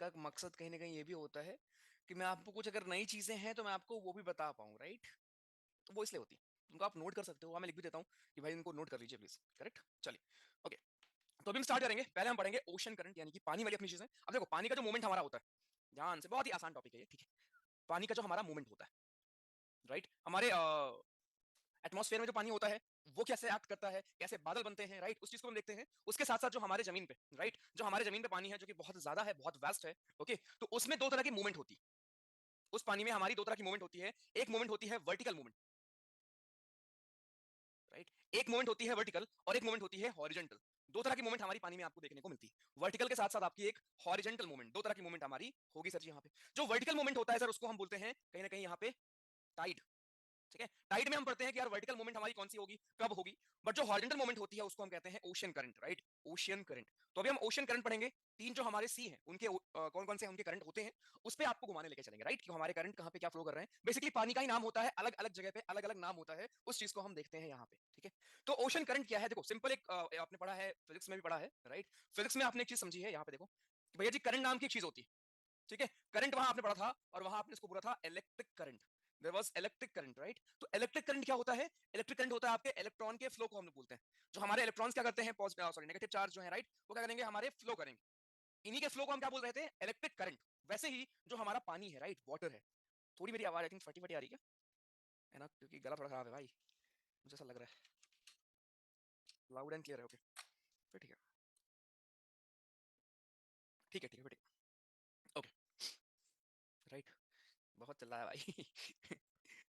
का मकसद कहीं ना कहीं ये भी होता है कि मैं आपको कुछ अगर नई चीजें हैं तो मैं आपको वो भी बता पाऊँ, राइट? तो वो इसलिए होती है। उनको आप नोट कर सकते हो, मैं लिख भी देता हूँ कि भाई इनको नोट कर लीजिए प्लीज। करेक्ट, चलिए। ओके, तो अभी हम स्टार्ट करेंगे। पहले हम पढ़ेंगे ओशन करंट, यानी कि पानी वाली अपनी चीजें। अब देखो, पानी का जो मूवमेंट हमारा होता है, ध्यान से, बहुत ही आसान टॉपिक है ये, ठीक है? पानी का जो हमारा मूवमेंट होता है, राइट, हमारे एटमॉस्फेयर में जो पानी होता है वो कैसे एक्ट करता है, कैसे बादल बनते हैं, राइट, उस चीज को हम देखते हैं। उसके साथ साथ जो हमारे जमीन पे, राइट, जो हमारे जमीन पे पानी है जो कि बहुत ज्यादा है, बहुत वास्ट है, ओके, तो उसमें दो तरह की मूवमेंट होती है। उस पानी में हमारी दो तरह की मूवमेंट होती है। एक मूवमेंट होती है वर्टिकल मूवमेंट, राइट, एक मूवमेंट होती है वर्टिकल और एक मूवमेंट होती है हॉरिजॉन्टल। दो तरह की मूवमेंट हमारी पानी में आपको देखने को मिलती है। वर्टिकल के साथ साथ आपकी एक हॉरिजॉन्टल मूवमेंट, दो तरह की मूवमेंट हमारी होगी सर जी यहाँ पे। जो वर्टिकल मूवमेंट होता है सर, उसको हम बोलते हैं कहीं ना कहीं यहाँ पे टाइड। ठीक है, टाइड में हम पढ़ते हैं कि यार वर्टिकल मूवमेंट हमारी कौन सी होगी, कब होगी। बट जो हॉरिजॉन्टल मूवमेंट होती है उसको हम कहते हैं ocean current, right, ocean current. तो अभी हम ओशन करंट पढ़ेंगे। तीन जो हमारे सी हैं उनके कौन कौन से उनके करंट होते हैं, उस पे आपको घुमाने लेके चलेंगे, राइट, कि हमारे करंट कहाँ पे क्या फ्लो कर रहे हैं। बेसिकली पानी का ही नाम होता है, अलग अलग जगह पे अलग अलग नाम होता है, उस चीज को हम देखते हैं यहाँ पे। ठीक है, तो ओशन करंट क्या है? देखो सिंपल, एक आपने पढ़ा है, फिजिक्स में भी पढ़ा है, राइट। फिजिक्स में आपने एक चीज समझी है यहाँ पे, देखो कि भैया जी करंट नाम की एक चीज होती है। ठीक है, करंट वहां आपने पढ़ा था और वहां आपने इसको बोला था electric current. There was electric current, right. तो इलेक्ट्रिक करंट क्या होता है? इलेक्ट्रिक करंट होता है आपके इलेक्ट्रॉन के फ्लो को हम लोग बोलते हैं। जो हमारे इलेक्ट्रॉन्स क्या करते हैं, पॉजिटिव सॉरी नेगेटिव चार्ज जो है, राइट, वो क्या करेंगे, हमारे फ्लो करेंगे। इन्हीं के फ्लो को हम क्या बोल रहे थे? Electric current. वैसे ही जो हमारा पानी है, राइट, वाटर है। थोड़ी मेरी आवाज आई थिंक फटी फटी आ रही है क्या? है ना, क्योंकि गला थोड़ा खराब है भाई, मुझे ऐसा लग रहा है। लाउड एंड क्लियर है, ओके, फिर ठीक है, ठीक है, ठीक है, फिर ठीक है, ओके, राइट। बहुत चल रहा है भाई।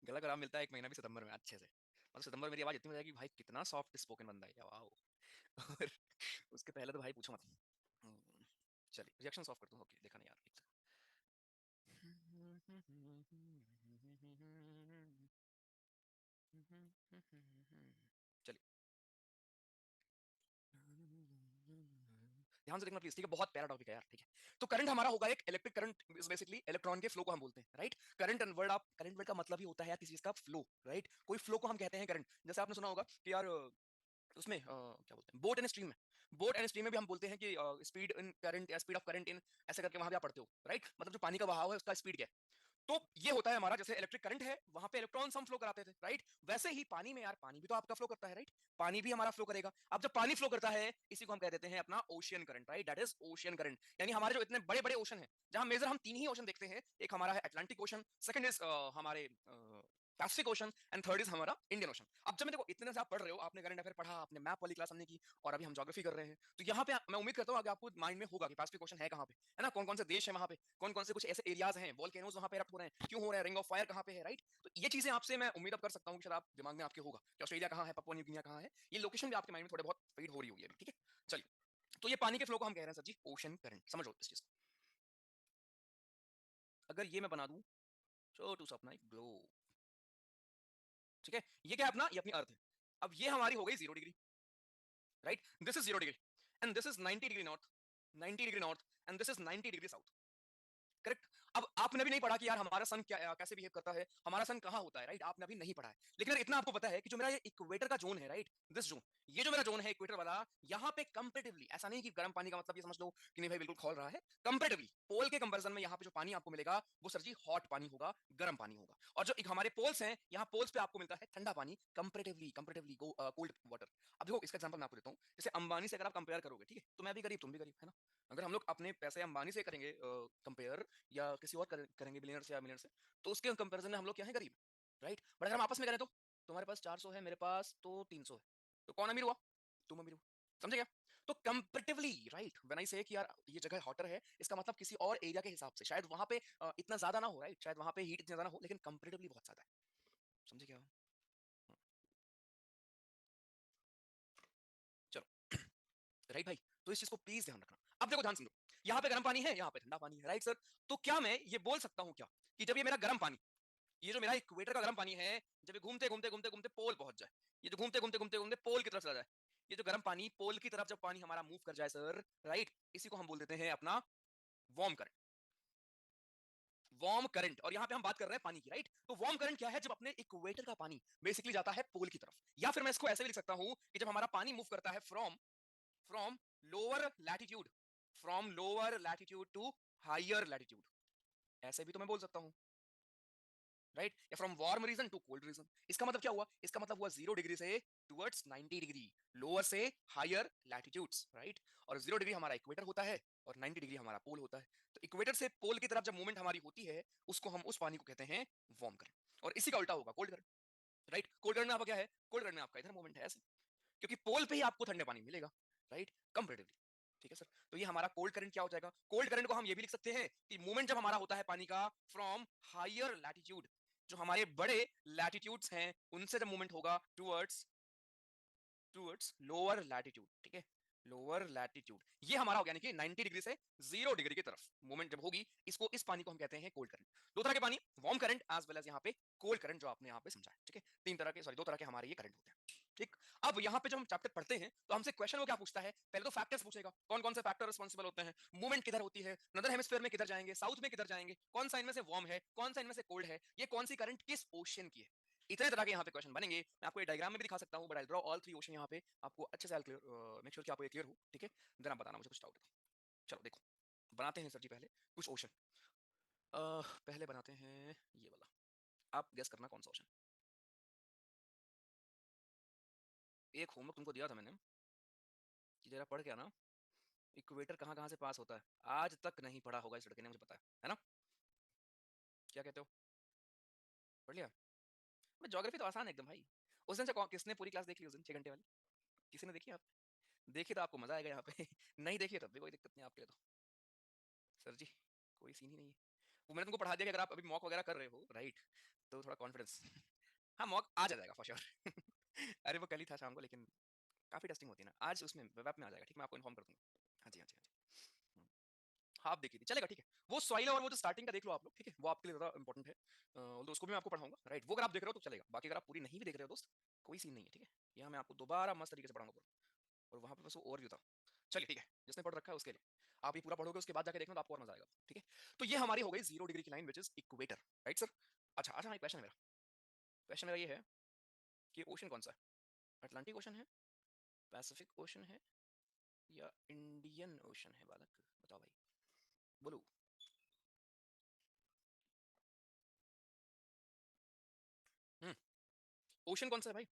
गला खराब मिलता है एक महीना भी सितंबर में अच्छे से। मतलब सितंबर मेरी आवाज इतनी हो जाएगी भाई, कितना सॉफ्ट स्पोकन बंदा है, वाओ। और उसके पहले तो भाई पूछो मत। हम्म, चलिए रिएक्शन ऑफ कर दूं, ओके, देखा नहीं यार, एक सेकंड। चलिए, ध्यान से देखना प्लीज, ठीक है, बहुत प्यारा टॉपिक है यार, ठीक है। तो करंट हमारा होगा एक electric current, is basically electron के फ्लो को हम बोलते हैं, राइट। करंट एंड वर्ड, आप करंट वर्ड का मतलब ही होता है यार किसी चीज का फ्लो, राइट। कोई फ्लो को हम कहते हैं करंट। जैसे आपने सुना होगा कि यार उसमें क्या बोलते हैं, बोट एंड स्ट्रीम में, बोट एंड स्ट्रीम में भी हम बोलते हैं कि स्पीड इन करंट या स्पीड ऑफ करंट इन, ऐसे करके वहां भी आप पढ़ते हो, राइट। मतलब जो पानी का बहाव है उसका स्पीड क्या है। तो ये होता है हमारा, जैसे इलेक्ट्रिक करंट है वहां पे इलेक्ट्रॉन्स हम फ्लो कराते थे, राइट। वैसे ही पानी में यार, पानी भी तो आपका फ्लो करता है, राइट। पानी भी हमारा फ्लो करेगा। अब जब पानी फ्लो करता है, इसी को हम कह देते हैं अपना ocean current, right, that is ocean current. यानी हमारे जो इतने बड़े बड़े ओशन है, जहां मेजर हम तीन ही ओशन देखते हैं, एक हमारा है अटलांटिक ओशन, सेकंड इज हमारे Pacific ocean, and third is हमारा इंडियन ओशन। अब जब मैं देखो इतने से आप पढ़ रहे हो, आपने करंट अफेयर पढ़ा, आपने मैप वाली क्लास हमने की, और अभी हम ज्योग्राफी कर रहे हैं, तो यहाँ पे मैं उम्मीद करता हूँ कि आपको माइंड में होगा कि पैसिफिक ओशन है कहाँ पे, है ना, कौन कौन से देश है वहां पे, कौन कौन से कुछ ऐसे एरियाज हैं, वोल्केनोज वहां पे इरप्ट हो रहे हैं, क्यों हो रहे हैं, रिंग ऑफ फायर कहाँ पे है, राइट। तो ये चीजें आपसे मैं उम्मीद अब कर सकता हूँ कि शायद आप दिमाग में आपके होगा कि ऑस्ट्रेलिया कहाँ है, पपुआ न्यू गिनिया कहाँ है, ये लोकेशन भी आपके माइंड में थोड़े बहुत फीड हो रही होगी अभी, ठीक है। चलिए, तो ये पानी के फ्लो को हम कह रहे हैं सर जी ओशन करंट, समझो इस चीज को। अगर ये मैं बना दूं छोटू सा अपना एक ग्लोब, ठीक है, ये क्या है अपना, ये अपनी अर्थ है। अब ये हमारी हो गई 0 degree, right, this is 0 degree, and this is 90 degree north, 90 degree north, and this is 90 degree south, correct. अब आपने भी नहीं पढ़ा कि यार हमारा सन क्या कैसे बिहेव करता है, हमारा सन कहाँ होता है, राइट, आपने अभी नहीं पढ़ा है। लेकिन अगर इतना आपको पता है कि जो मेरा ये इक्वेटर का जोन है, राइट, दिस जोन, ये जो मेरा जोन है इक्वेटर वाला, यहाँ पे कंपेरेटिवली, ऐसा नहीं कि गर्म पानी का मतलब ये समझ लो कि नहीं भाई बिल्कुल खोल रहा है, कंपेरेटिवली पोल के कंपैरिजन में यहाँ पे जो पानी आपको मिलेगा वो सर जी हॉट पानी होगा, गर्म पानी होगा। और जो एक हमारे पोल्स हैं, यहाँ पोल्स पे आपको मिलता है ठंडा पानी, कंपेरेटिवली कंपेरेटिवली कोल्ड वाटर। अब देखो इसका एग्जांपल मैं आपको देता हूँ, जैसे अंबानी से अगर आप कंपेयर करोगे, ठीक है, तो मैं भी गरीब तुम भी गरीब, है ना। अगर हम लोग अपने पैसे अंबानी से करेंगे कंपेयर, या किसी और करेंगे बिलियनर से या मिलियनर से, तो उसके कंपैरिजन में हम लोग क्या है, गरीब, राइट। बट अगर हम आपस में करें तो तुम्हारे पास 400 है, मेरे पास तो 300 है, तो कौन अमीर हुआ? तुम अमीर हुआ, समझे क्या? तो कंपेरेटिवली, राइट, व्हेन आई से कि यार ये जगह हॉटर है, इसका मतलब किसी और एरिया के हिसाब से शायद वहां पे इतना ज्यादा ना हो, राइट, शायद वहां पे हीट इतना ज्यादा हो, लेकिन कंपेरेटिवली बहुत ज्यादा है, समझे क्या? चलो, राइट भाई, तो इस चीज को प्लीज ध्यान रखना। अब देखो ध्यान सुनो, यहाँ पे गर्म पानी है, यहाँ पे ठंडा पानी है, राइट सर। तो क्या मैं ये बोल सकता हूँ क्या कि जब ये मेरा गर्म पानी, ये जो मेरा इक्वेटर का गर्म पानी है, जब ये घूमते घूमते घूमते घूमते पोल पहुंच जाए, ये जो घूमते घूमते घूमते घूमते पोल की तरफ चला जाए, ये जो गर्म पानी पोल की तरफ जब पानी हमारा मूव कर जाए सर, राइट, इसी को हम बोल देते हैं अपना वार्म करंट, वार्म करंट। और यहाँ पे हम बात कर रहे हैं पानी की, राइट। तो वार्म करंट क्या है? जब अपने इक्वेटर का पानी बेसिकली जाता है पोल की तरफ, या फिर मैं इसको ऐसे भी लिख सकता हूं कि जब हमारा पानी मूव करता है from from lower latitude, from lower latitude to higher latitude, ऐसे भी तो मैं बोल सकता हूं, राइट, या from warm region to cold region. इसका मतलब क्या हुआ, इसका मतलब हुआ 0 डिग्री से टुवर्ड्स 90 डिग्री, लोअर से हायर लैटिट्यूड्स, राइट। और 0 डिग्री हमारा इक्वेटर होता है और 90 डिग्री हमारा पोल होता है। तो इक्वेटर से पोल की तरफ जब मूवमेंट हमारी होती है, उसको हम, उस पानी को कहते हैं वार्म करंट, और इसी का उल्टा होगा cold current, right. Cold current में आपका क्या है, कोल्ड करंट में आपका इधर मूवमेंट है ऐसे, क्योंकि पोल पे ही आपको ठंडे पानी मिलेगा, राइट, कंपेरेटिवली। ठीक है सर, तो ये हमारा कोल्ड करंट क्या हो जाएगा, कोल्ड करंट को हम ये भी लिख सकते हैं कि मूवमेंट जब हमारा होता है पानी का फ्रॉम हायर लैटिट्यूड, जो हमारे बड़े लैटिट्यूड्स हैं उनसे जब मूवमेंट होगा टुवर्ड्स टुवर्ड्स लोअर लैटिट्यूड, ठीक है, लोअर लैटिट्यूड, ये हमारा हो गया, यानी कि 90 डिग्री से 0 डिग्री की तरफ मूवमेंट जब होगी, इसको, इस पानी को हम कहते हैं कोल्ड करंट। दो तरह के पानी, warm current as well as यहाँ पे कोल्ड करंट, जो आपने यहाँ पे समझा है, ठीक है। तीन तरह के, सॉरी, दो तरह के हमारे ये करंट होते हैं, ठीक। अब यहाँ पे जब हम चैप्टर पढ़ते हैं तो हमसे क्वेश्चन वो क्या पूछता है, पहले तो फैक्टर्स पूछेगा, कौन कौन से फैक्टर रिस्पॉन्सिबल होते हैं, मूवमेंट किधर होती है, नॉर्दर्न हेमिस्फीयर में किधर जाएंगे, साउथ में किधर जाएंगे, कौन सा इनमें से वार्म है, कौन सा इनमें से कोल्ड है, ये कौन सी करंट किस ओशन की है। इतने तरह के यहाँ पे क्वेश्चन बनेंगे। मैं आपको ये डायग्राम में भी दिखा सकता हूँ, but I draw all 3 ocean यहाँ पे, आपको अच्छे से क्लियर, मेक श्योर कि आपको ये क्लियर हो, ठीक है। देन आप बताना मुझे कुछ डाउट है तो। चलो देखो, बनाते हैं सर जी पहले कुछ ओशन। पहले बनाते हैं ये वाला, आप गेस करना कौन सा ओशन। एक होमवर्क तुमको दिया था मैंने कि जरा पढ़ के आना, इक्वेटर कहाँ कहाँ से पास होता है, आज तक नहीं पढ़ा होगा इस लड़के ने, मुझे पता है ना। क्या कहते हो, पढ़ लिया। ज्योग्राफी तो आसान है एकदम भाई। उस दिन से किसने पूरी क्लास देख ली उस दिन 6 घंटे वाली, किसी ने देखी आप, देखी तो आपको मजा आएगा यहाँ पे नहीं देखी तब भी कोई दिक्कत नहीं आपके लिए तो। सर जी कोई सीन ही नहीं है, वो मैंने तुमको पढ़ा दिया कि अगर आप अभी मॉक वगैरह कर रहे हो, राइट, तो थोड़ा कॉन्फिडेंस हाँ मॉक आ जाएगा फॉर श्योर अरे वो कल ही था शाम को, लेकिन काफी टेस्टिंग होती है ना, आज उसमें वेब में आ जाएगा, ठीक, मैं आपको इन्फॉर्म कर दूंगा। हाँ जी, हाँ जी, हाँ जी। हम्म, हाँ आप देखी थी, चलेगा, ठीक है। वो सॉइल और वो जो स्टार्टिंग का देख लो आप लोग, ठीक है, वो आपके लिए ज्यादा इंपॉर्टेंट है, तो उसको भी मैं आपको पढ़ाऊंगा, राइट। वो अगर आप देख रहे हो तो चलेगा, बाकी अगर आप पूरी नहीं भी देख रहे हो दोस्त, कोई सीन नहीं है, ठीक है। यहाँ मैं आपको दोबारा मस्त तरीके से पढ़ाऊंगा पूरा, और वहाँ पे बस वो ओवरव्यू था। चलिए ठीक है, जिसने पढ़ रखा है उसके लिए, आप ये पूरा पढ़ोगे उसके बाद जाके देखना तो आपको और मजा आएगा, ठीक है। तो ये हमारी हो गई 0 डिग्री की line which is equator, right sir. अच्छा अच्छा, एक क्वेश्चन है मेरा, क्वेश्चन मेरा ये है कि ओशन कौन सा है, अटलांटिक ओशन है, पैसिफिक ओशन है, या इंडियन ओशन है, बालक बताओ भाई, बोलो। हम्म, ओशन कौन सा है भाई।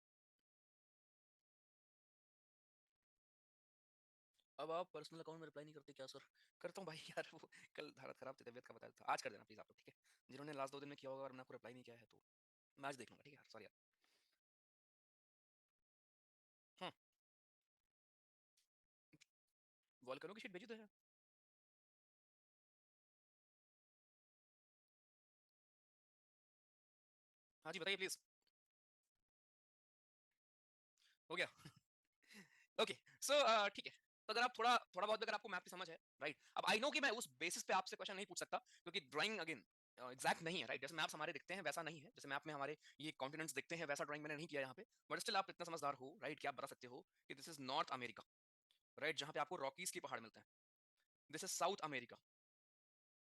अब आप पर्सनल अकाउंट में रिप्लाई नहीं करते क्या सर। करता हूँ भाई यार, वो कल हालत खराब थी, तबीयत का बताया था, आज कर देना प्लीज आप लोग, ठीक है। जिन्होंने लास्ट 2 दिन में किया होगा और मैंने आपको रिप्लाई नहीं किया है तो मैं आज देख लूंगा, ठीक है, सॉरी यार। हम्म, वॉल्केनो की शीट भेजी तो है। हाँ जी बताइए प्लीज। हो गया ओके, सो ठीक है। तो अगर आप थोड़ा थोड़ा बहुत भी अगर आपको मैथ की समझ है, राइट, अब आई नो कि मैं उस बेसिस पे आपसे क्वेश्चन नहीं पूछ सकता, क्योंकि ड्राइंग अगेन एग्जैक्ट नहीं है, राइट। जैसे मैप्स हमारे दिखते हैं वैसा नहीं है, जैसे मैप में हमारे ये कॉन्टिनेंट्स दिखते हैं वैसा ड्राइंग मैंने नहीं किया यहाँ पे, बट स्टिल आप इतना समझदार हो, राइट, कि आप बता सकते हो कि this is north America, right, जहाँ पे आपको रॉकीज के पहाड़ मिलते हैं। This is south America,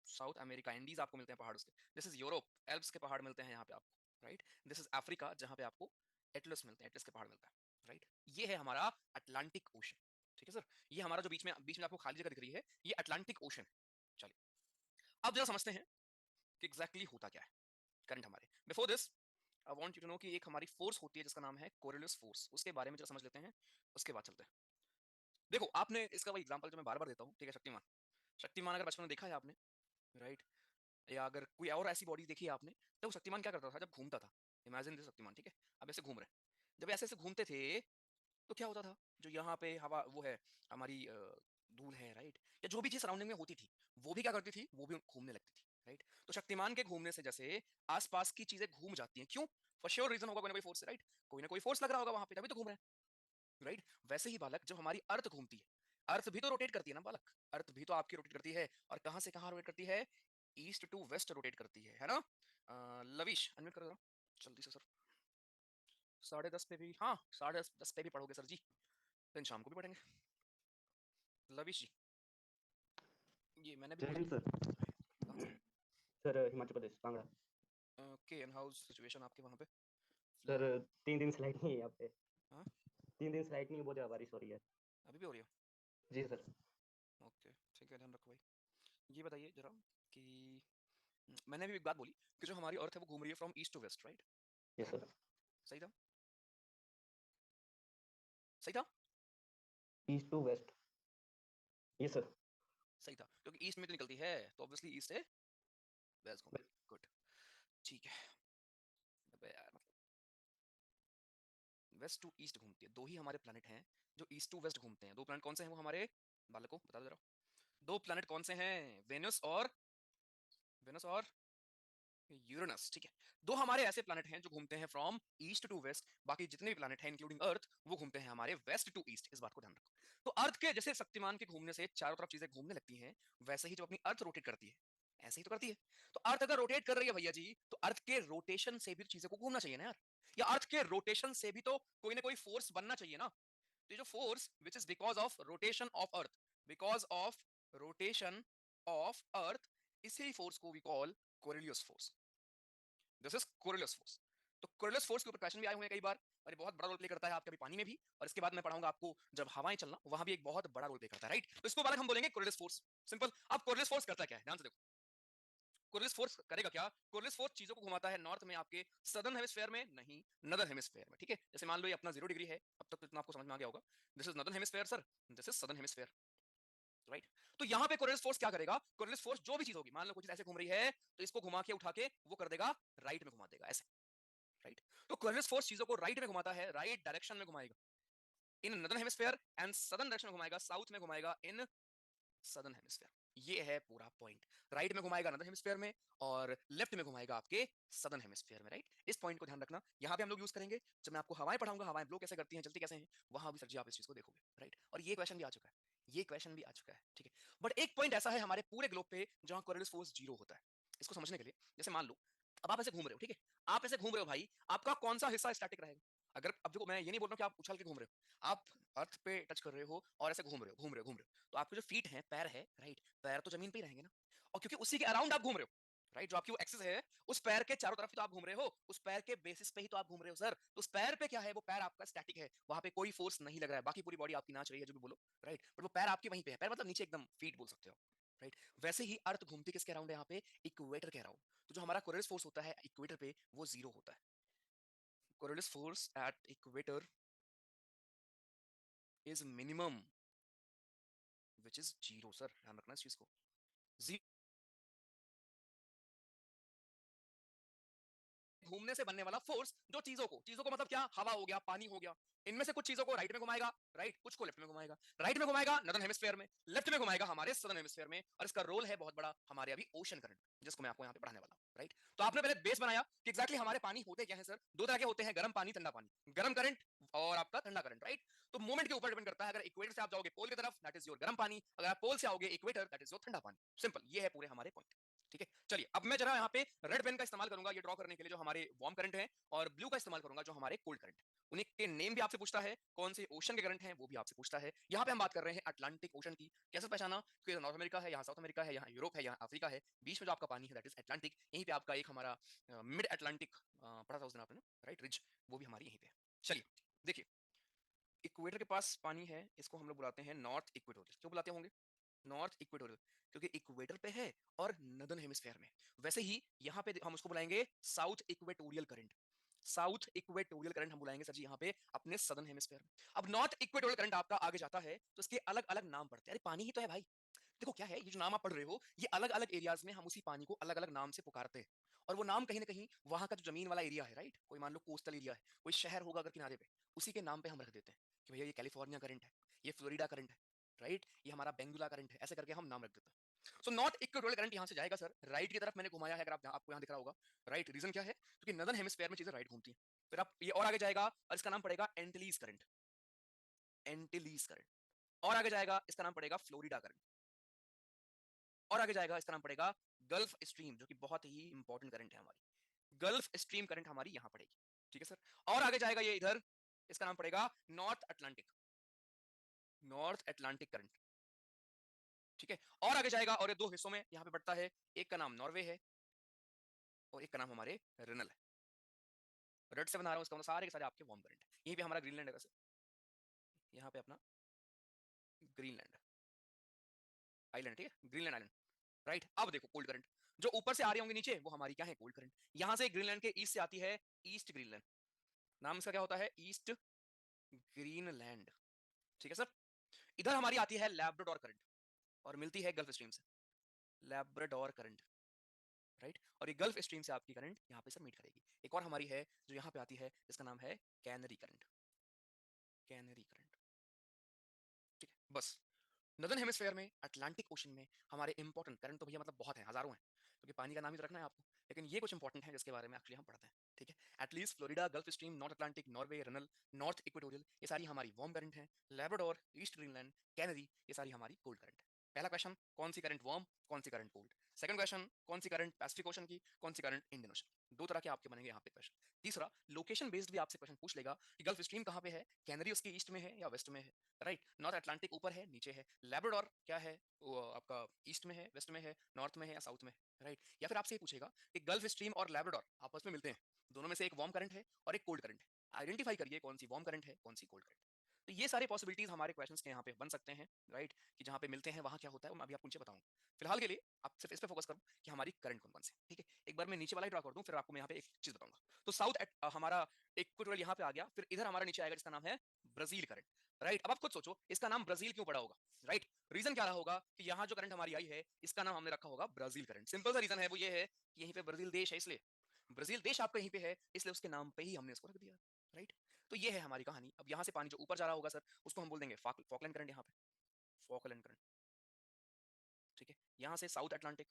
south America Indies आपको मिलते हैं पहाड़ उसके। दिस इज यूरोप, एल्प्स के पहाड़ मिलते हैं यहाँ पे आपको, राइट। दिस इज अफ्रीका, जहाँ पे आपको एटलस मिलते हैं, एटलस के पहाड़ मिलता है, राइट। ये है हमारा अटलांटिक ओशन, ठीक है सर। ये हमारा जो बीच में आपको खाली जगह दिख रही है, ये अटलांटिक ओशन है। चलिए अब जरा समझते हैं कि एग्जैक्टली होता क्या है करंट हमारे। Before this I want you to know कि एक हमारी फोर्स होती है जिसका नाम है कोरियोलिस फोर्स, उसके बारे में जरा समझ लेते हैं, उसके बाद चलते हैं। देखो आपने इसका वही एग्जांपल जो मैं बार बार देता हूँ, ठीक है, शक्तिमान। शक्तिमान अगर बचपन में देखा है आपने, राइट, या अगर कोई और ऐसी बॉडी देखी है आपने, तो वो शक्तिमान क्या करता था जब घूमता था, इमेजिन दिस शक्तिमान, ठीक है। अब ऐसे घूम रहे हैं, जब ऐसे ऐसे घूमते थे तो क्या होता था, जो यहाँ पे हवा वो है हमारी धूल है, राइट, या जो भी चीज सराउंडिंग में होती थी, वो भी क्या करती थी, वो भी घूमने लगती थी, राइट। तो शक्तिमान के घूमने से जैसे आसपास की चीजें घूम जाती हैं, क्यों, फॉर श्योर रीजन होगा, कोई ना कोई फोर्स, राइट, कोई ना कोई फोर्स लग रहा होगा वहां पे, तभी तो घूम रहे हैं, राइट। वैसे ही बालक जब हमारी अर्थ घूमती है, अर्थ भी तो रोटेट करती है ना बालक, अर्थ भी तो आपकी रोटेट करती है, और कहां से कहां रोटेट करती है, ईस्ट टू वेस्ट रोटेट करती है ना। लविश अनम्यूट कर दो जल्दी से सर। 10:30 पे भी, हाँ 10:30 पे भी पढ़ोगे सर जी, दिन शाम को भी पढ़ेंगे। लविश जी, ये मैंने भी जय बोला हिंद कि सर। कहाँ से। Sir Himachal Pradesh Kangra. Okay, and how situation आपके वहाँ पे। सर 3 दिन से लाइट नहीं है यहाँ पे। हाँ 3 दिन से लाइट नहीं है, बहुत ज़्यादा बारिश हो रही है। अभी भी हो रही है। जी सर। ओके ठीक है, ध्यान रखो भाई। ये बताइए जरा कि मैंने अभी एक बात बोली कि जो हमारी अर्थ है वो घूम रही है from east to west, right? Yes sir. सही था? सही था? East to west. Yes sir. सही था, क्योंकि ईस्ट में तो निकलती है तो ऑब्वियसली ईस्ट से वेस्ट घूमेगी। गुड, ठीक है। अबे यार मतलब वेस्ट टू ईस्ट घूमती है, दो ही हमारे प्लैनेट हैं जो ईस्ट टू वेस्ट घूमते हैं। दो प्लैनेट कौन से हैं वो हमारे बालकों, बता दो जरा। दो प्लैनेट कौन से हैं? वेनस और यूरेनस, ठीक है। दो हमारे ऐसे प्लैनेट हैं जो घूमते हैं फ्रॉम ईस्ट टू वेस्ट। बाकी जितने भी प्लैनेट हैं इंक्लूडिंग अर्थ वो घूमते हैं हमारे वेस्ट टू ईस्ट। इस बात को ध्यान रखो। तो अर्थ के जैसे शक्तिमान के घूमने से चारों तरफ चीजें घूमने लगती हैं, वैसे ही जब अपनी अर्थ रोटेट करती है ऐसे ही तो करती है। तो अर्थ अगर रोटेट कर रही है भैया जी, तो अर्थ के रोटेशन से भी चीजें को घूमना चाहिए ना यार। या अर्थ के रोटेशन से भी तो कोई ना कोई फोर्स बनना चाहिए ना। तो ये जो force which is because of rotation of earth, because of rotation of earth, इसी फोर्स को we call Coriolis force. This is Coriolis force. तो कोरिलियस फोर्स के ऊपर क्वेश्चन भी आए हुए हैं कई बार, और ये बहुत बड़ा रोल प्ले करता है आपके अभी पानी में भी, और इसके बाद मैं पढ़ाऊंगा आपको जब हवाएं चलना, वहां भी एक बहुत बड़ा रोल प्ले करता है, राइट? तो इसको बालक हम बोलेंगे कोरिलियस फोर्स। सिंपल। अब कोरिलियस फोर्स करता क्या है, ध्यान से देखो। कोरिलियस फोर्स करेगा क्या? कोरिलियस फोर्स चीजों को घुमाता है नॉर्थ में आपके सदर्न हेमिस्फीयर में, नहीं नदर्न हेमिस्फीयर में, ठीक है? जैसे मान लो ये अपना 0 डिग्री है, अब तक तो इतना आपको समझ में आ गया होगा। This is northern hemisphere sir, this is southern hemisphere, right? तो यहाँ पे कोरिलियस फोर्स क्या करेगा? कोरिलियस फोर्स जो भी चीज होगी, मान लो कोई चीज ऐसे घूम रही है, तो इसको घुमा के उठा के वो कर देगा राइट में घुमा देगा, ऐसे, राइट? तो कोरिलियस फोर्स चीजों को राइट में घुमाता है, राइट डायरेक्शन में घुमाएगा in northern hemisphere, and southern direction में घुमाएगा, साउथ में घुमाएगा इन सदर्न हेमिस्फीयर। ये है पूरा पॉइंट। राइट में घुमाएगा नदर्न हेमिस्फीयर में, और लेफ्ट में घुमाएगा आपके सदर्न हेमिस्फीयर में, राइट? इस पॉइंट को ध्यान रखना। यहाँ पे हम लोग यूज करेंगे जब मैं आपको हवाएं पढ़ाऊंगा, हवाएं ब्लो कैसे करती हैं, चलती कैसे हैं, वहां भी सर जी आप इस चीज को देखोगे, राइट? और ये क्वेश्चन भी आ चुका है, ये क्वेश्चन भी आ चुका है, ठीक है? बट एक पॉइंट ऐसा है हमारे पूरे ग्लोब पे जहां कोरिलियस फोर्स 0 होता है। इसको समझने के लिए जैसे मान लो अब आप ऐसे घूम रहे हो, ठीक है? आप ऐसे घूम रहे हो भाई, आपका कौन सा हिस्सा स्टैटिक रहेगा? अगर अब देखो मैं ये नहीं बोल रहा हूँ कि आप उछल के घूम रहे हो, आप अर्थ पे टच कर रहे हो और ऐसे घूम रहे हो घूम रहे हो घूम रहे हो, तो आपके जो फीट हैं, पैर है, राइट? पैर तो जमीन पे ही रहेंगे ना, और क्योंकि उसी के अराउंड आप घूम रहे हो, राइट? जो आपकी वो एक्सिस है, उस पैर के चारों तरफ ही तो आप घूम रहे हो, उस पैर के बेसिस पे ही तो आप घूम रहे हो सर। तो उस पैर पे क्या है, वो पैर आपका स्टैटिक है, वहां पे कोई फोर्स नहीं लग रहा है, बाकी पूरी बॉडी आपकी नाच रही है जो भी बोलो, राइट? बट वो पैर आपके वहीं पे है, पैर मतलब नीचे एकदम, फीट बोल सकते हो, राइट? वैसे ही अर्थ घूमती किसके अराउंड है यहाँ पे? इक्वेटर के अराउंड। तो जो हमारा कोरिलियस फोर्स होता है इक्वेटर पे, वो 0 होता है। Coriolis force at equator is minimum, which is 0 sir, ध्यान रखना इस चीज को। घूमने से बनने वाला फोर्स जो चीजों को मतलब क्या, हवा हो गया, पानी हो गया, इनमें से कुछ चीजों को राइट में घुमाएगा, राइट, कुछ को लेफ्ट में घुमाएगा। राइट में घुमाएगा नदर्न हेमिस्फीयर में, लेफ्ट में घुमाएगा हमारे सदर्न हेमिस्फीयर में, और इसका रोल है बहुत बड़ा हमारे अभी ओशन करंट, जिसको मैं आपको यहाँ पे पढ़ाने वाला हूँ, राइट? तो आपने पहले बेस बनाया कि एक्जैक्टली हमारे पानी होते क्या है सर। दो तरह के होते हैं, गर्म पानी, ठंडा पानी। गर्म करंट और आपका ठंडा करंट, राइट? तो मूवमेंट के ऊपर डिपेंड करता है। अगर इक्वेटर से आप जाओगे पोल की तरफ, दैट इज योर गर्म पानी। अगर आप पोल से आओगे इक्वेटर, दैट इज योर ठंडा पानी। सिंपल, ये है पूरे हमारे पॉइंट, ठीक है? चलिए अब मैं जरा यहाँ पे रेड पेन का इस्तेमाल करूंगा ये ड्रॉ करने के लिए जो हमारे वार्म करंट है, और ब्लू का इस्तेमाल करूंगा जो हमारे कोल्ड करंट। उन्हीं के नेम भी आपसे पूछता है, कौन से ओशन के करंट हैं वो भी आपसे पूछता है। यहाँ पे हम बात कर रहे हैं अटलांटिक ओशन की। कैसे पहचाना? क्योंकि नॉर्थ अमेरिका है, यहाँ साउथ अमेरिका है, यहाँ यूरोप है, यहाँ अफ्रीका है, बीच में जो आपका पानी है दैट इज अटलांटिक। यहीं पे आपका एक हमारा मिड अटलांटिक पढ़ा था उस दिन आपने, राइट, रिज, वो भी हमारी यहीं पे है। चलिए देखिए, इक्वेटर के पास पानी है, इसको हम लोग बुलाते हैं नॉर्थ इक्वेटोरियल। क्यों बुलाते होंगे नॉर्थ इक्वेटोरियल? क्योंकि इक्वेटर पे है और नदर्न हेमिस्फीयर में। वैसे ही यहाँ पे हम उसको बुलाएंगे south equatorial current. South equatorial current हम बुलाएंगे सर जी यहाँ पे अपने सदर्न हेमिस्फीयर में। अब नॉर्थ इक्वेटोरियल करंट आपका आगे जाता है तो इसके अलग अलग नाम पड़ते हैं। अरे पानी ही तो है भाई। देखो क्या है, ये जो नाम आप पढ़ रहे हो, ये अलग अलग एरियाज में हम उसी पानी को अलग अलग नाम से पुकारते हैं। और वो नाम कहीं ना कहीं वहां का जो जमीन वाला एरिया है, राइट? कोई मान लो कोस्टल एरिया है, कोई शहर होगा अगर किनारे पे, उसी के नाम पे हम रख देते हैं कि भैया ये कैलिफोर्निया करंट है, ये फ्लोरिडा करंट है, राइट, ये हमारा बेंगुला करंट है, ऐसे करके हम नाम रख देते हैं। सो नॉर्थ इक्वेटोरियल करंट यहाँ से जाएगा सर, राइट की तरफ मैंने घुमाया है, अगर आप आपको यहाँ दिख रहा होगा, राइट। रीजन क्या है? क्योंकि नदर्न हेमिस्फीयर में चीजें राइट घूमती हैं। फिर आप ये और आगे जाएगा और इसका नाम पड़ेगा एंटिलीज करंट, एंटिलीज करंट। और आगे जाएगा इसका नाम पड़ेगा फ्लोरिडा करंट। और आगे जाएगा इसका नाम पड़ेगा गल्फ स्ट्रीम, जो कि बहुत ही इंपॉर्टेंट करंट है हमारी। गल्फ स्ट्रीम करंट हमारी यहाँ पड़ेगी, ठीक है सर। और आगे जाएगा ये इधर, इसका नाम पड़ेगा north Atlantic, north Atlantic current, ठीक है। और आगे जाएगा और ये दो हिस्सों में यहाँ पे बढ़ता है, एक का नाम नॉर्वे है और एक का नाम हमारे रिनल है। रेड से बना रहा हूँ, इसका मतलब सारे के सारे आपके वार्म करंट है। यहीं पे हमारा ग्रीनलैंड है वैसे, यहाँ पे अपना ग्रीनलैंड आइलैंड, ठीक है, ग्रीनलैंड आइलैंड। राइट। अब देखो कोल्ड करंट जो ऊपर से आ रही होंगी नीचे, वो हमारी क्या है, कोल्ड करंट। यहां से ग्रीनलैंड के ईस्ट से आती है ईस्ट ग्रीनलैंड, नाम इसका क्या होता है, ईस्ट ग्रीनलैंड, ठीक है सर। इधर हमारी आती है लैब्राडोर करंट और मिलती है गल्फ स्ट्रीम से, लैब्राडोर करंट, राइट। और ये गल्फ स्ट्रीम से आपकी करंट यहाँ पे सर मीट करेगी। एक और हमारी है जो यहाँ पे आती है, जिसका नाम है कैनरी करंट, कैनरी करंट, ठीक है। बस नदर्न हेमिस्फेयर में, अटलांटिक ओशन में हमारे इंपॉर्टेंट करंट तो भैया मतलब बहुत है, हजारों हैं, क्योंकि पानी का नाम ही तो रखना है आपको, लेकिन ये कुछ इंपॉर्टेंट है जिसके बारे में एक्चुअली हम पढ़ते हैं, ठीक है। At least Florida, Gulf Stream, North Atlantic, Norway, रनल, नॉर्थ इक्वेटोरियल, ये सारी हमारी वार्म करंट है। लैब्राडोर, ईस्ट ग्रीनलैंड, कैनरी, ये सारी हमारी कोल्ड करंट है। पहला क्वेश्चन, कौन सी करंट वार्म, कौन सी करंट कोल्ड। सेकंड क्वेश्चन, कौन सी करंट पैसिफिक ओशन की, कौन सी करंट इंडियन ओशन। दो तरह के आपके बनेंगे यहाँ पे क्वेश्चन। तीसरा, लोकेशन बेस्ड भी आपसे क्वेश्चन पूछ लेगा कि गल्फ स्ट्रीम कहाँ पे है, कैनरी उसके ईस्ट में है या वेस्ट में है, राइट। नॉर्थ अटलांटिक ऊपर है नीचे है, लैब्राडोर क्या है, वो आपका ईस्ट में है, वेस्ट में है, नॉर्थ में है या साउथ में है, राइट। या फिर आपसे ये पूछेगा कि गल्फ स्ट्रीम और लैब्राडोर आपस में मिलते हैं, दोनों में से एक वार्म करंट है और एक कोल्ड करंट है, आइडेंटिफाई करिए कौन सी वार्म करंट है, कौन सी कोल्ड करंट। तो ये सारे पॉसिबिलिटीज हमारे क्वेश्चंस के यहाँ पे बन सकते हैं, राइट, कि जहाँ पे मिलते हैं वहाँ क्या होता है, मैं अभी आपको नीचे बताऊंगा। फिलहाल के लिए आप सिर्फ इस पे फोकस करो कि हमारी करंट कौन कौन सी, ठीक है। एक बार मैं नीचे वाला ही ड्रा कर दूं, फिर आपको मैं यहाँ पे एक चीज बताऊंगा। तो साउथ हमारा इक्वेटोरियल यहाँ पे आ गया, फिर इधर हमारा नीचे आएगा जिसका नाम है ब्राजील करंट, राइट। अब आप खुद सोचो इसका नाम ब्राजील क्यों पड़ा होगा, राइट। रीजन क्या रहा होगा कि यहाँ जो करंट हमारी आई है इसका नाम हमने रखा होगा ब्राजील करंट। सिंपल सा रीजन है, वो ये है कि यहीं पे ब्राजील देश है, इसलिए ब्राजील देश आपका यहीं पे है, इसलिए उसके नाम पे ही हमने उसको रख दिया, राइट। तो ये है हमारी कहानी। अब यहाँ से पानी जो ऊपर जा रहा होगा सर, उसको हम बोल देंगे फॉकलैंड करंट, यहाँ पे फॉकलैंड करंट, ठीक है। यहाँ से साउथ अटलांटिक,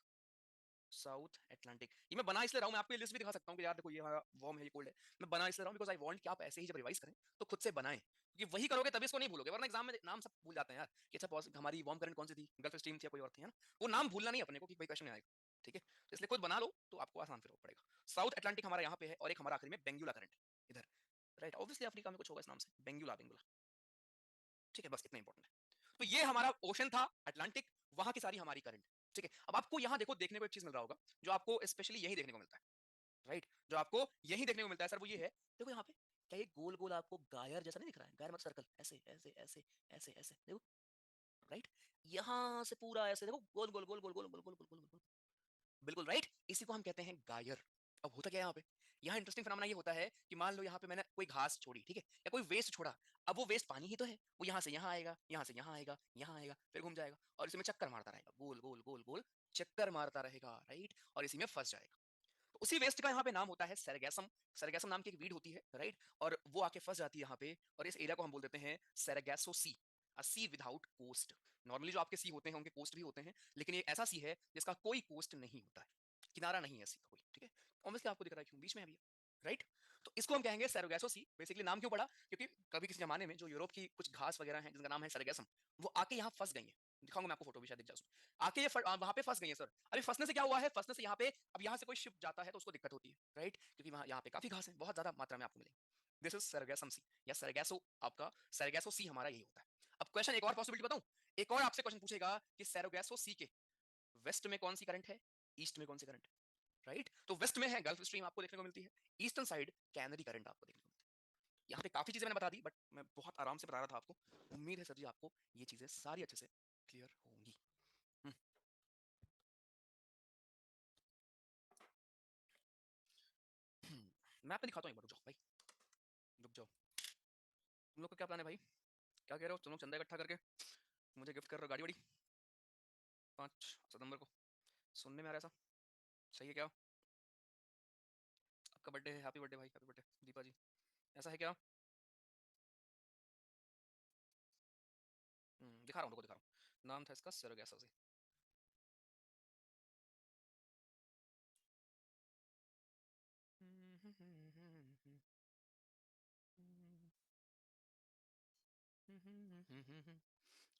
साउथ अटलांटिक, ये मैं बना इसलिए रहा हूँ, मैं आपको ये लिस्ट भी दिखा सकता हूँ कि यार देखो ये हमारा वार्म है, ये कोल्ड है। मैं बना इसलिए रहा हूँ बिकॉज आई वांट कि आप ऐसे ही जब रिवाइज करें तो खुद से बनाएं, क्योंकि वही करोगे तभी इसको नहीं भूलोगे, वरना एग्जाम में नाम सब भूल जाते हैं यार कि अच्छा हमारी वार्म करंट कौन सी थी, गल्फ स्ट्रीम थी या कोई और थी, है ना। वो नाम भूलना नहीं अपने को कि कोई क्वेश्चन नहीं आएगा, ठीक है। तो इसलिए खुद बना लो तो आपको आसान फिर पड़ेगा। साउथ अटलांटिक हमारा यहाँ पे है, और एक हमारा आखिरी में बेंगुला करंट इधर, राइट। ऑब्वियसली अफ्रीका में कुछ होगा इस नाम से, बेंगुला बेंगुला, ठीक है। बस इतना इंपॉर्टेंट है। तो ये हमारा ओशन था अटलांटिक, वहां की सारी हमारी करंट, ठीक है। अब आपको यहाँ देखो देखने को एक चीज मिल रहा होगा जो आपको स्पेशली यही देखने को मिलता है, राइट। जो आपको यही देखने को मिलता है सर वो ये है, देखो यहाँ पे क्या ये गोल गोल आपको गायर जैसा नहीं दिख रहा है, गायर मतलब सर्कल, ऐसे ऐसे ऐसे ऐसे ऐसे देखो, राइट। यहाँ से पूरा ऐसे देखो, गोल गोल गोल गोल गोल गोल गोल गोल गोल गोल, बिल्कुल राइट। इसी को हम कहते हैं गायर। अब होता क्या है यहाँ पे, यहाँ इंटरेस्टिंग फिनोमेना ये होता है कि मान लो यहाँ पे मैंने कोई घास छोड़ी, ठीक है, या कोई वेस्ट छोड़ा। अब वो वेस्ट पानी ही तो है, वो यहाँ से यहाँ आएगा, यहाँ से यहाँ आएगा, यहाँ आएगा, फिर घूम जाएगा और इसी में चक्कर मारता रहेगा, गोल गोल गोल गोल चक्कर मारता रहेगा, राइट, और इसी में फंस जाएगा। तो उसी वेस्ट का यहाँ पे नाम होता है सेरेगैसम। सेरेगैसम नाम की एक वीड होती है, राइट, और वो आके फंस जाती है यहाँ पे, और इस एरिया को हम बोल देते हैं सेरेगैसो सी, अ सी विदाउट कोस्ट। नॉर्मली जो आपके सी होते हैं उनके कोस्ट भी होते हैं, लेकिन ये ऐसा सी है जिसका कोई कोस्ट नहीं होता है, किनारा नहीं है सी का कोई, ठीक है। ऑब्वियसली आपको दिख रहा है क्यों, बीच में है भैया, राइट। तो इसको हम कहेंगे सेरोगैसो सी। बेसिकली नाम क्यों पड़ा, क्योंकि कभी किसी जमाने में जो यूरोप की कुछ घास वगैरह है जिनका नाम है सेरेगैसम, वो आके यहाँ फंस गई है। दिखाऊंगा मैं आपको फोटो भी शायद दिख जाए उसमें। आके ये वहां पे फंस गई है सर। अरे फंसने से क्या हुआ है, फंसने से यहाँ पे, अब यहाँ से कोई शिप जाता है तो उसको दिक्कत होती है, राइट, क्योंकि वहाँ यहाँ पे काफी घास है, बहुत ज्यादा मात्रा में आपको मिलेगी। दिस इज सेरेगैसम सी या सेरेगैसो, आपका सेरेगैसो सी हमारा यही होता है। अब क्वेश्चन एक और पॉसिबिलिटी बताऊं, एक और आपसे क्वेश्चन पूछेगा कि सेरोगैसो सी के वेस्ट में कौन सी करंट है, ईस्ट में कौन सी करंट है, राइट। तो वेस्ट में है गल्फ स्ट्रीम आपको देखने को मिलती है, ईस्टर्न साइड कैनरी करंट आपको देखने को मिलती है। यहाँ पे काफी चीजें मैंने बता दी, बट मैं बहुत आराम से बता रहा था आपको। उम्मीद है सर जी आपको ये चीजें सारी अच्छे से क्लियर होंगी। हम्म, मैं आपको दिखाता हूँ एक बार, रुक जाओ भाई, रुक जाओ। तुम लोग का क्या प्लान है भाई, क्या कह रहे हो तुम लोग, चंदा इकट्ठा करके मुझे गिफ्ट कर रहे हो गाड़ी वाड़ी 5 सितंबर को, सुनने में आ रहा है ऐसा, सही है क्या। आपका बर्थडे है, हैप्पी बर्थडे भाई, हैप्पी बर्थडे दीपा जी, ऐसा है क्या। दिखा रहा हूँ, रुको दिखा रहा हूँ, नाम था इसका सेरोगैसा से।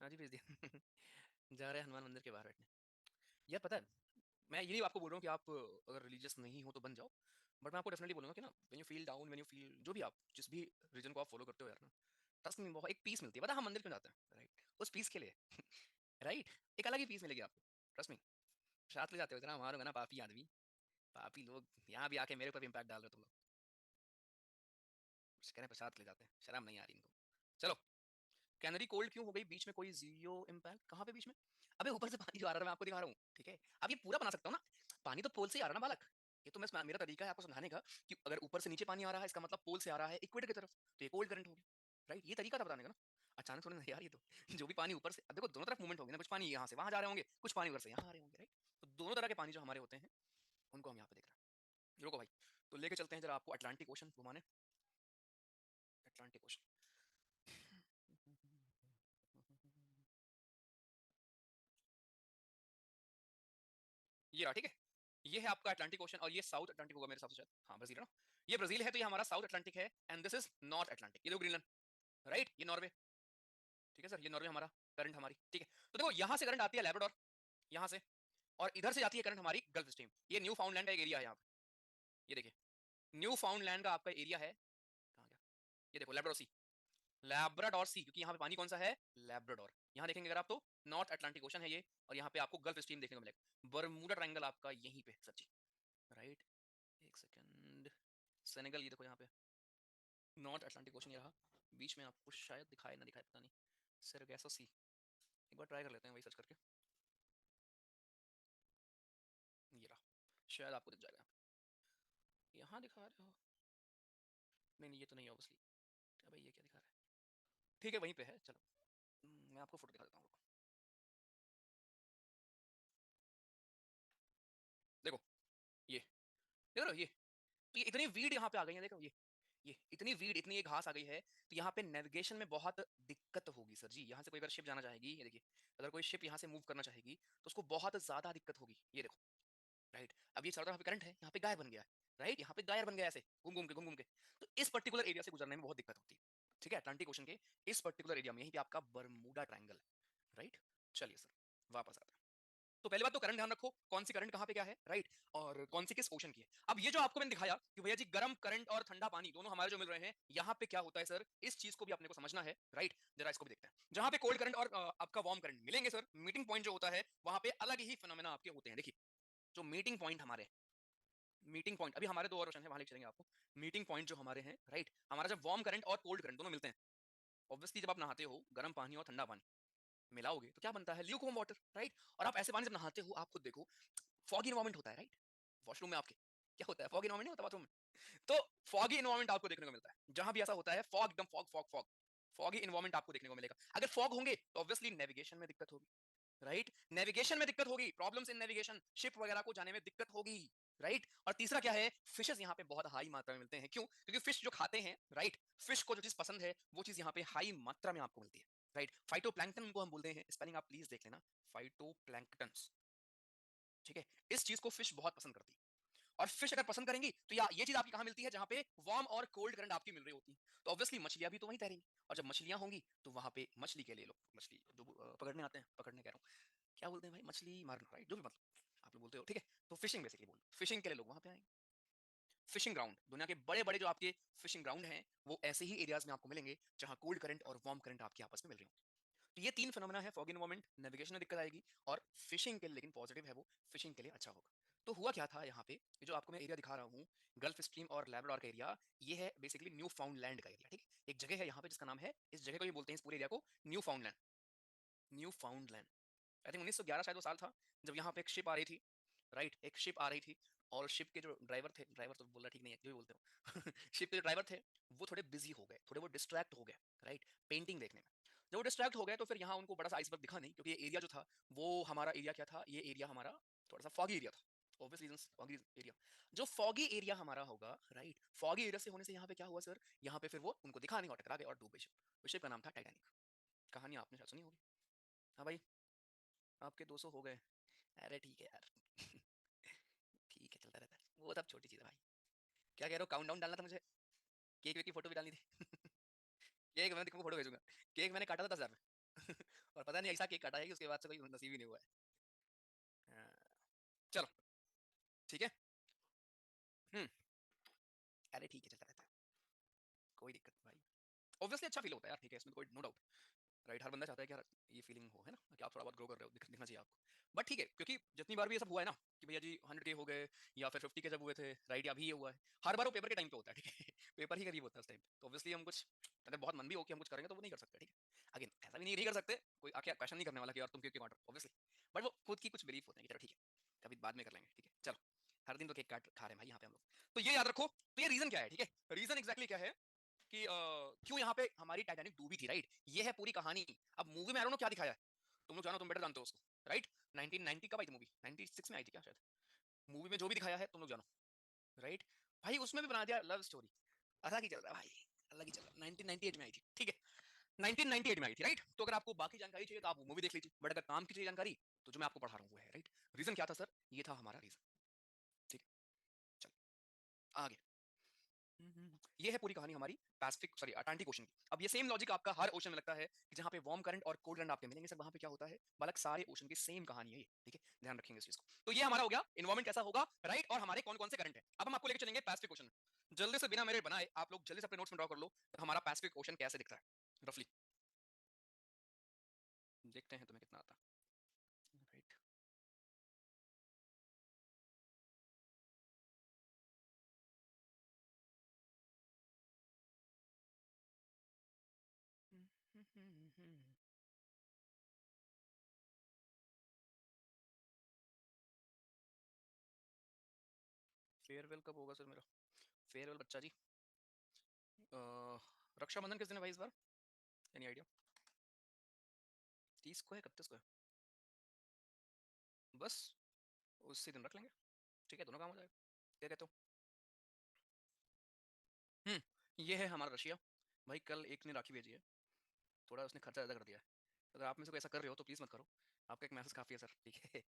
हाँ जी भेज दिया। जा रहे हैं हनुमान मंदिर के बाहर बैठने। यार पता है, मैं ये नहीं आपको बोल रहा हूँ कि आप अगर रिलीजियस नहीं हो तो बन जाओ, बट मैं आपको डेफिनेटली बोलूँगा कि ना, when you feel down, when you feel जो भी आप जिस भी रीजन को आप फॉलो करते हो यार ना, ट्रस्ट में बहुत एक पीस मिलती है। पता है हम मंदिर क्यों जाते हैं, राइट, उस पीस के लिए। राइट, एक अलग ही पीस मिलेगी आपको, ट्रस्ट में। साथ ले जाते हो इतना मारूंगा ना पापी आदमी, पापी लोग यहाँ भी आके मेरे ऊपर इम्पैक्ट डाल रहे हो तुम लोग, कह रहे प्रसाद ले जाते हैं, शर्म नहीं आ रही इनको। चलो कैनरी कोल्ड क्यों हो गई बीच में? कोई जीरो इम्पैक्ट कहाँ पे बीच में? अबे ऊपर से पानी जो आ रहा है मैं आपको दिखा रहा हूँ, ठीक है? अब ये पूरा बना सकता हूँ ना, पानी तो पोल से ही आ रहा है ना बालक। ये तो मैं मेरा तरीका है आपको समझाने का कि अगर ऊपर से नीचे पानी आ रहा है इसका मतलब पोल से आ रहा है इक्वेटर की तरफ, तो ये कोल्ड करंट होगी, राइट? ये तरीका था बताने का ना, अचानक थोड़ी ना यार। ये तो जो भी पानी ऊपर से, अब देखो दोनों तरफ मूवमेंट होगी ना, कुछ पानी यहाँ से वहां जा रहे होंगे, कुछ पानी उधर से यहाँ आ रहे होंगे, राइट? तो दोनों तरह के पानी जो हमारे होते हैं उनको हम यहाँ पे देख रहे हैं। रुको भाई, तो लेके चलते हैं जरा आपको अटलांटिक ओशन घुमाने। अटलांटिक ओशन, ये रहा, ठीक है? ये है आपका अटलांटिक ओशन और ये साउथ अटलांटिक होगा मेरे हिसाब से शायद, हाँ ब्राजील है ना? ये ब्राजील है तो ये हमारा साउथ अटलांटिक है, and this is north Atlantic. ये देखो ग्रीनलैंड, राइट? ये नॉर्वे, ठीक है सर? ये नॉर्वे हमारा करंट हमारी, ठीक है? तो देखो यहाँ से करंट आती है लैब्राडोर, यहाँ से, और इधर से जाती है करंट हमारी गल्फ स्ट्रीम। ये न्यू फाउंडलैंड का एक एरिया है यहाँ पे, ये देखिए न्यू फाउंडलैंड का आपका एरिया है, कहाँ गया? ये देखो लैब्राडोर सी, लैब्राडोर सी, क्योंकि यहाँ पे पानी कौन सा है? लैब्राडोर। यहाँ देखेंगे अगर आप तो नॉर्थ अटलांटिक ओशन है ये, और यहाँ पे आपको गल्फ स्ट्रीम देखने को मिलेगा। बरमूडा ट्रायंगल आपका यहीं पे सच्ची, राइट? एक सेकंड, सेनेगल, ये देखो यहाँ पे नॉर्थ अटलांटिक ओशन ये रहा, बीच में आपको शायद दिखाए ना दिखाए पता नहीं, सरगैसो सी। एक बार ट्राई कर लेते हैं वही सर्च करके, ये रहा, शायद आपको दिख जाएगा। यहाँ दिखा रहे हो? नहीं नहीं, ये तो नहीं है ऑब्वियसली। अबे ये क्या दिखा रहा है? ठीक है वहीं पे है, चलो मैं आपको फोटो दिखा देता हूँ, देखो ये, देख रहे हो ये? तो ये इतनी वीड यहाँ पे आ गई है, देखो ये इतनी वीड, इतनी ये घास आ गई है, तो यहाँ पे नेविगेशन में बहुत दिक्कत होगी सर जी। यहाँ से कोई अगर शिप जाना चाहेगी, ये देखिए, अगर कोई शिप यहाँ से मूव करना चाहेगी तो उसको बहुत ज्यादा दिक्कत होगी, ये देखो, राइट? अब ये चारों तरफ करंट है, यहाँ पे गायर बन गया है, राइट? यहाँ पे गायर बन गया ऐसे घूम घूम के घूम घूम के, तो इस पर्टिकुलर एरिया से गुजरने में बहुत दिक्कत होती है, ठीक है? अटलांटिक ओशन के इस पर्टिकुलर एरिया में, यहीं पे आपका बरमूडा ट्रायंगल है, राइट? चलिए सर वापस आते हैं। तो पहली बात तो करंट ध्यान रखो, कौन सी करंट कहाँ पे क्या है, राइट? और कौन सी किस ओशन की है। अब ये जो आपको मैंने दिखाया कि भैया जी गर्म करंट और ठंडा पानी दोनों हमारे जो मिल रहे हैं, यहाँ पे क्या होता है सर, इस चीज को भी अपने को समझना है, राइट? जरा इसको भी देखते हैं। जहां पे कोल्ड करंट और आपका वार्म करंट मिलेंगे सर, मीटिंग पॉइंट जो होता है वहां पे अलग ही फिनोमेना आपके होते हैं। देखिए जो मीटिंग पॉइंट हमारे, मीटिंग पॉइंट अभी हमारे दो और ओशन है, वहां लेके चलेंगे आपको। मीटिंग पॉइंट जो हमारे हैं, राइट? हमारा जब वार्म करंट और कोल्ड करंट दोनों मिलते हैं, ऑब्वियसली जब आप नहाते हो गर्म पानी और ठंडा पानी मिलाओगे तो क्या बनता है? Lukewarm water, right? और आप ऐसे पानी जब नहाते हो, आप खुद देखो फॉगी इन्वायरमेंट होता है, राइट? वॉशरूम में आपके क्या होता है? फॉगी इन्वायरमेंट नहीं होता बाथरूम में? तो फॉगी इन्वायरमेंट आपको देखने को मिलता है जहां भी ऐसा होता है, फॉग एकदम fog fog fog, foggy environment आपको देखने को मिलेगा। अगर फॉग होंगे तो ऑब्वियसली नेविगेशन में दिक्कत होगी, राइट? नेविगेशन में दिक्कत होगी, प्रॉब्लम्स इन नेविगेशन, शिप वगैरह को जाने में दिक्कत होगी, राइट? और तीसरा क्या है? फिशेस यहाँ पे बहुत हाई मात्रा में मिलते हैं, क्यों? क्योंकि फिश जो खाते हैं, राइट? फिश को जो चीज पसंद है वो चीज यहाँ पे हाई मात्रा में आपको मिलती है, राइट? फाइटोप्लैंक्टन उनको हम बोलते हैं, स्पेलिंग आप प्लीज देख लेना, फाइटोप्लैंक्टन्स, ठीक है? इस चीज को फिश बहुत पसंद करती है, और फिश अगर पसंद करेंगी तो ये चीज आपकी कहां मिलती है? जहां पे वार्म और कोल्ड करंट आपकी मिल रही होती है, तो ऑब्वियसली मछलियां भी तो वहीं तैरेंगी, और जब मछलियां होंगी तो वहां पे मछली के लिए लोग, मछली जो पकड़ने आते हैं, पकड़ने कह रहा हूँ, क्या बोलते हैं भाई, मछली मारना, राइट? जो भी मतलब आप लोग बोलते हो, ठीक है? तो फिशिंग बेसिकली बोल, फिशिंग के लिए लोग वहां पे आएंगे। फिशिंग ग्राउंड, दुनिया के बड़े बड़े जो आपके फिशिंग ग्राउंड हैं वो ऐसे ही एरियाज में आपको मिलेंगे जहां कोल्ड करंट और वार्म करंट आपके आपस में मिल रही होंगी। तो ये तीन फिनोमेना है, फॉग इन्वायरमेंट, नेविगेशन में दिक्कत आएगी, और फिशिंग के लिए, लेकिन पॉजिटिव है वो, फिशिंग के लिए अच्छा होगा। तो हुआ क्या था यहाँ पे, ये जो आपको मैं एरिया दिखा रहा हूँ, गल्फ स्ट्रीम और लैब्राडोर का एरिया, ये है बेसिकली न्यू फाउंडलैंड का एरिया, ठीक? एक जगह है यहाँ पे जिसका नाम है, इस जगह को ये बोलते हैं, इस पूरे एरिया को न्यू फाउंडलैंड, न्यू फाउंडलैंड। आई थिंक 1911 शायद वो साल था जब यहाँ पे एक शिप आ रही थी, राइट? एक शिप आ रही थी, और शिप के जो ड्राइवर थे, ड्राइवर तो बोलना ठीक नहीं है, जो भी बोलते हो शिप के जो ड्राइवर थे वो थोड़े बिजी हो गए, थोड़े वो डिस्ट्रैक्ट हो गए, राइट? पेंटिंग देखने में। जब वो डिस्ट्रैक्ट हो गए तो फिर यहाँ उनको बड़ा सा आइसबर्ग दिखा नहीं, क्योंकि ये एरिया जो था वो हमारा एरिया क्या था, ये एरिया हमारा थोड़ा सा फॉगी एरिया था, ऑब्वियस रीजंस, फॉगी एरिया। जो फॉगी एरिया हमारा होगा, राइट? फॉगी एरिया से होने से यहाँ पे क्या हुआ सर, यहाँ पे फिर वो उनको दिखा नहीं और टकरा गए और डूब गई शिप। उस शिप का नाम था टाइटैनिक। कहानी आपने शायद सुनी होगी। हाँ भाई, आपके 200 हो गए, अरे ठीक है यार ठीक है, चलता रहता है, वो सब छोटी चीज है भाई। क्या कह रहे हो? काउंटडाउन डालना था मुझे, केक वेक की फोटो भी डालनी थी केक मैं तुमको फोटो भेजूंगा, केक मैंने काटा था 10,000 में और पता नहीं ऐसा केक काटा है कि उसके बाद से कोई नसीब ही नहीं हुआ है। हाँ, चलो ठीक है। हम्म, अरे ठीक है, चलता रहता है, कोई दिक्कत नहीं भाई। ऑब्वियसली अच्छा फील होता है यार, ठीक है, इसमें कोई नो डाउट, राइट? हर बंदा चाहता है कि यार ये फीलिंग हो, है ना, कि आप थोड़ा बहुत ग्रो कर रहे हो, दिखना चाहिए आपको। बट ठीक है, क्योंकि जितनी बार भी ये सब हुआ है ना कि भैया जी 100K हो गए, या फिर 50K जब हुए थे, राइट? या अभी ये हुआ है, हर बार वो पेपर के टाइम पे होता है, ठीक है पेपर ही करीब होता है उस टाइम, तो ऑब्वियसली हम कुछ, अगर बहुत मन भी हो कि हम कुछ करेंगे तो वो नहीं कर सकते, ठीक है? अगेन ऐसा भी नहीं कर सकते, कोई आके क्वेश्चन नहीं करने वाला कि यार तुम क्यों केक काट रहे हो, ऑब्वियसली, बट वो खुद की कुछ बिलीफ होते हैं कि चलो ठीक है कभी बाद में कर लेंगे, ठीक है चलो हर दिन तो केक काट खा रहे हैं भाई यहाँ पे हम लोग। तो ये याद रखो, तो ये रीजन क्या है, ठीक है, रीजन एग्जैक्टली क्या है कि क्यों यहाँ पे हमारी टाइटैनिक डूबी थी, राइट, ये है पूरी कहानी। अब मूवी में आई डोंट नो क्या दिखाया है, तुम लोग जानो, तुम बेटर जानते हो उसको, राइट। 1990 कब आई थी मूवी, 96 में आई थी क्या शायद, मूवी में जो भी दिखाया है तुम लोग जानो, राइट। भाई उसमें भी बना दिया लव स्टोरी, अलग ही चल रहा है भाई, अलग ही चल रहा है। 1998 में आई थी, ठीक है, 1998 में आई थी, राइट। तो अगर आपको बाकी जानकारी चाहिए तो आप वो मूवी देख लीजिए, बट अगर काम की चाहिए जानकारी तो जो मैं आपको पढ़ा रहा हूँ वो है, राइट। रीजन क्या था सर, ये था हमारा रीजन, ठीक है, चलो आगे। ये है पूरी कहानी हमारी पैसिफिक सॉरी अटलांटिक ओशन की। अब ये सेम लॉजिक आपका हर ओशन में लगता है कि जहां पे वार्म करंट और कोल्ड करंट आपके मिलेंगे सर, वहां पे क्या होता है बालक, सारे ओशन की सेम कहानी है ये, ठीक है, ध्यान रखेंगे इस चीज को। तो ये हमारा हो गया इन्वायरमेंट कैसा होगा, राइट, और हमारे कौन कौन से करंट है। अब हम आपको लेकर चलेंगे पैसिफिक ओशन। जल्दी से बिना मेरे बनाए आप लोग जल्दी से अपने नोट्स में ड्रॉ कर लो हमारा पैसिफिक ओशन कैसे दिखता है रफली, देखते हैं तुम्हें कितना आता है, राइट। फेयरवेल कब होगा सर मेरा, फेयरवेल बच्चा जी, रक्षाबंधन किस दिन है भाई इस बार, एनी आइडिया, 30 को है 31 को है, बस उसी दिन रख लेंगे, ठीक है, दोनों काम हो जाएगा, क्या कहते हो। ये है हमारा रशिया, भाई कल एक ने राखी भेजी है, थोड़ा उसने खर्चा ज़्यादा कर दिया है, अगर आप में से कोई ऐसा कर रहे हो तो प्लीज़ मत करो, आपका एक मैसेज काफ़ी है सर, ठीक है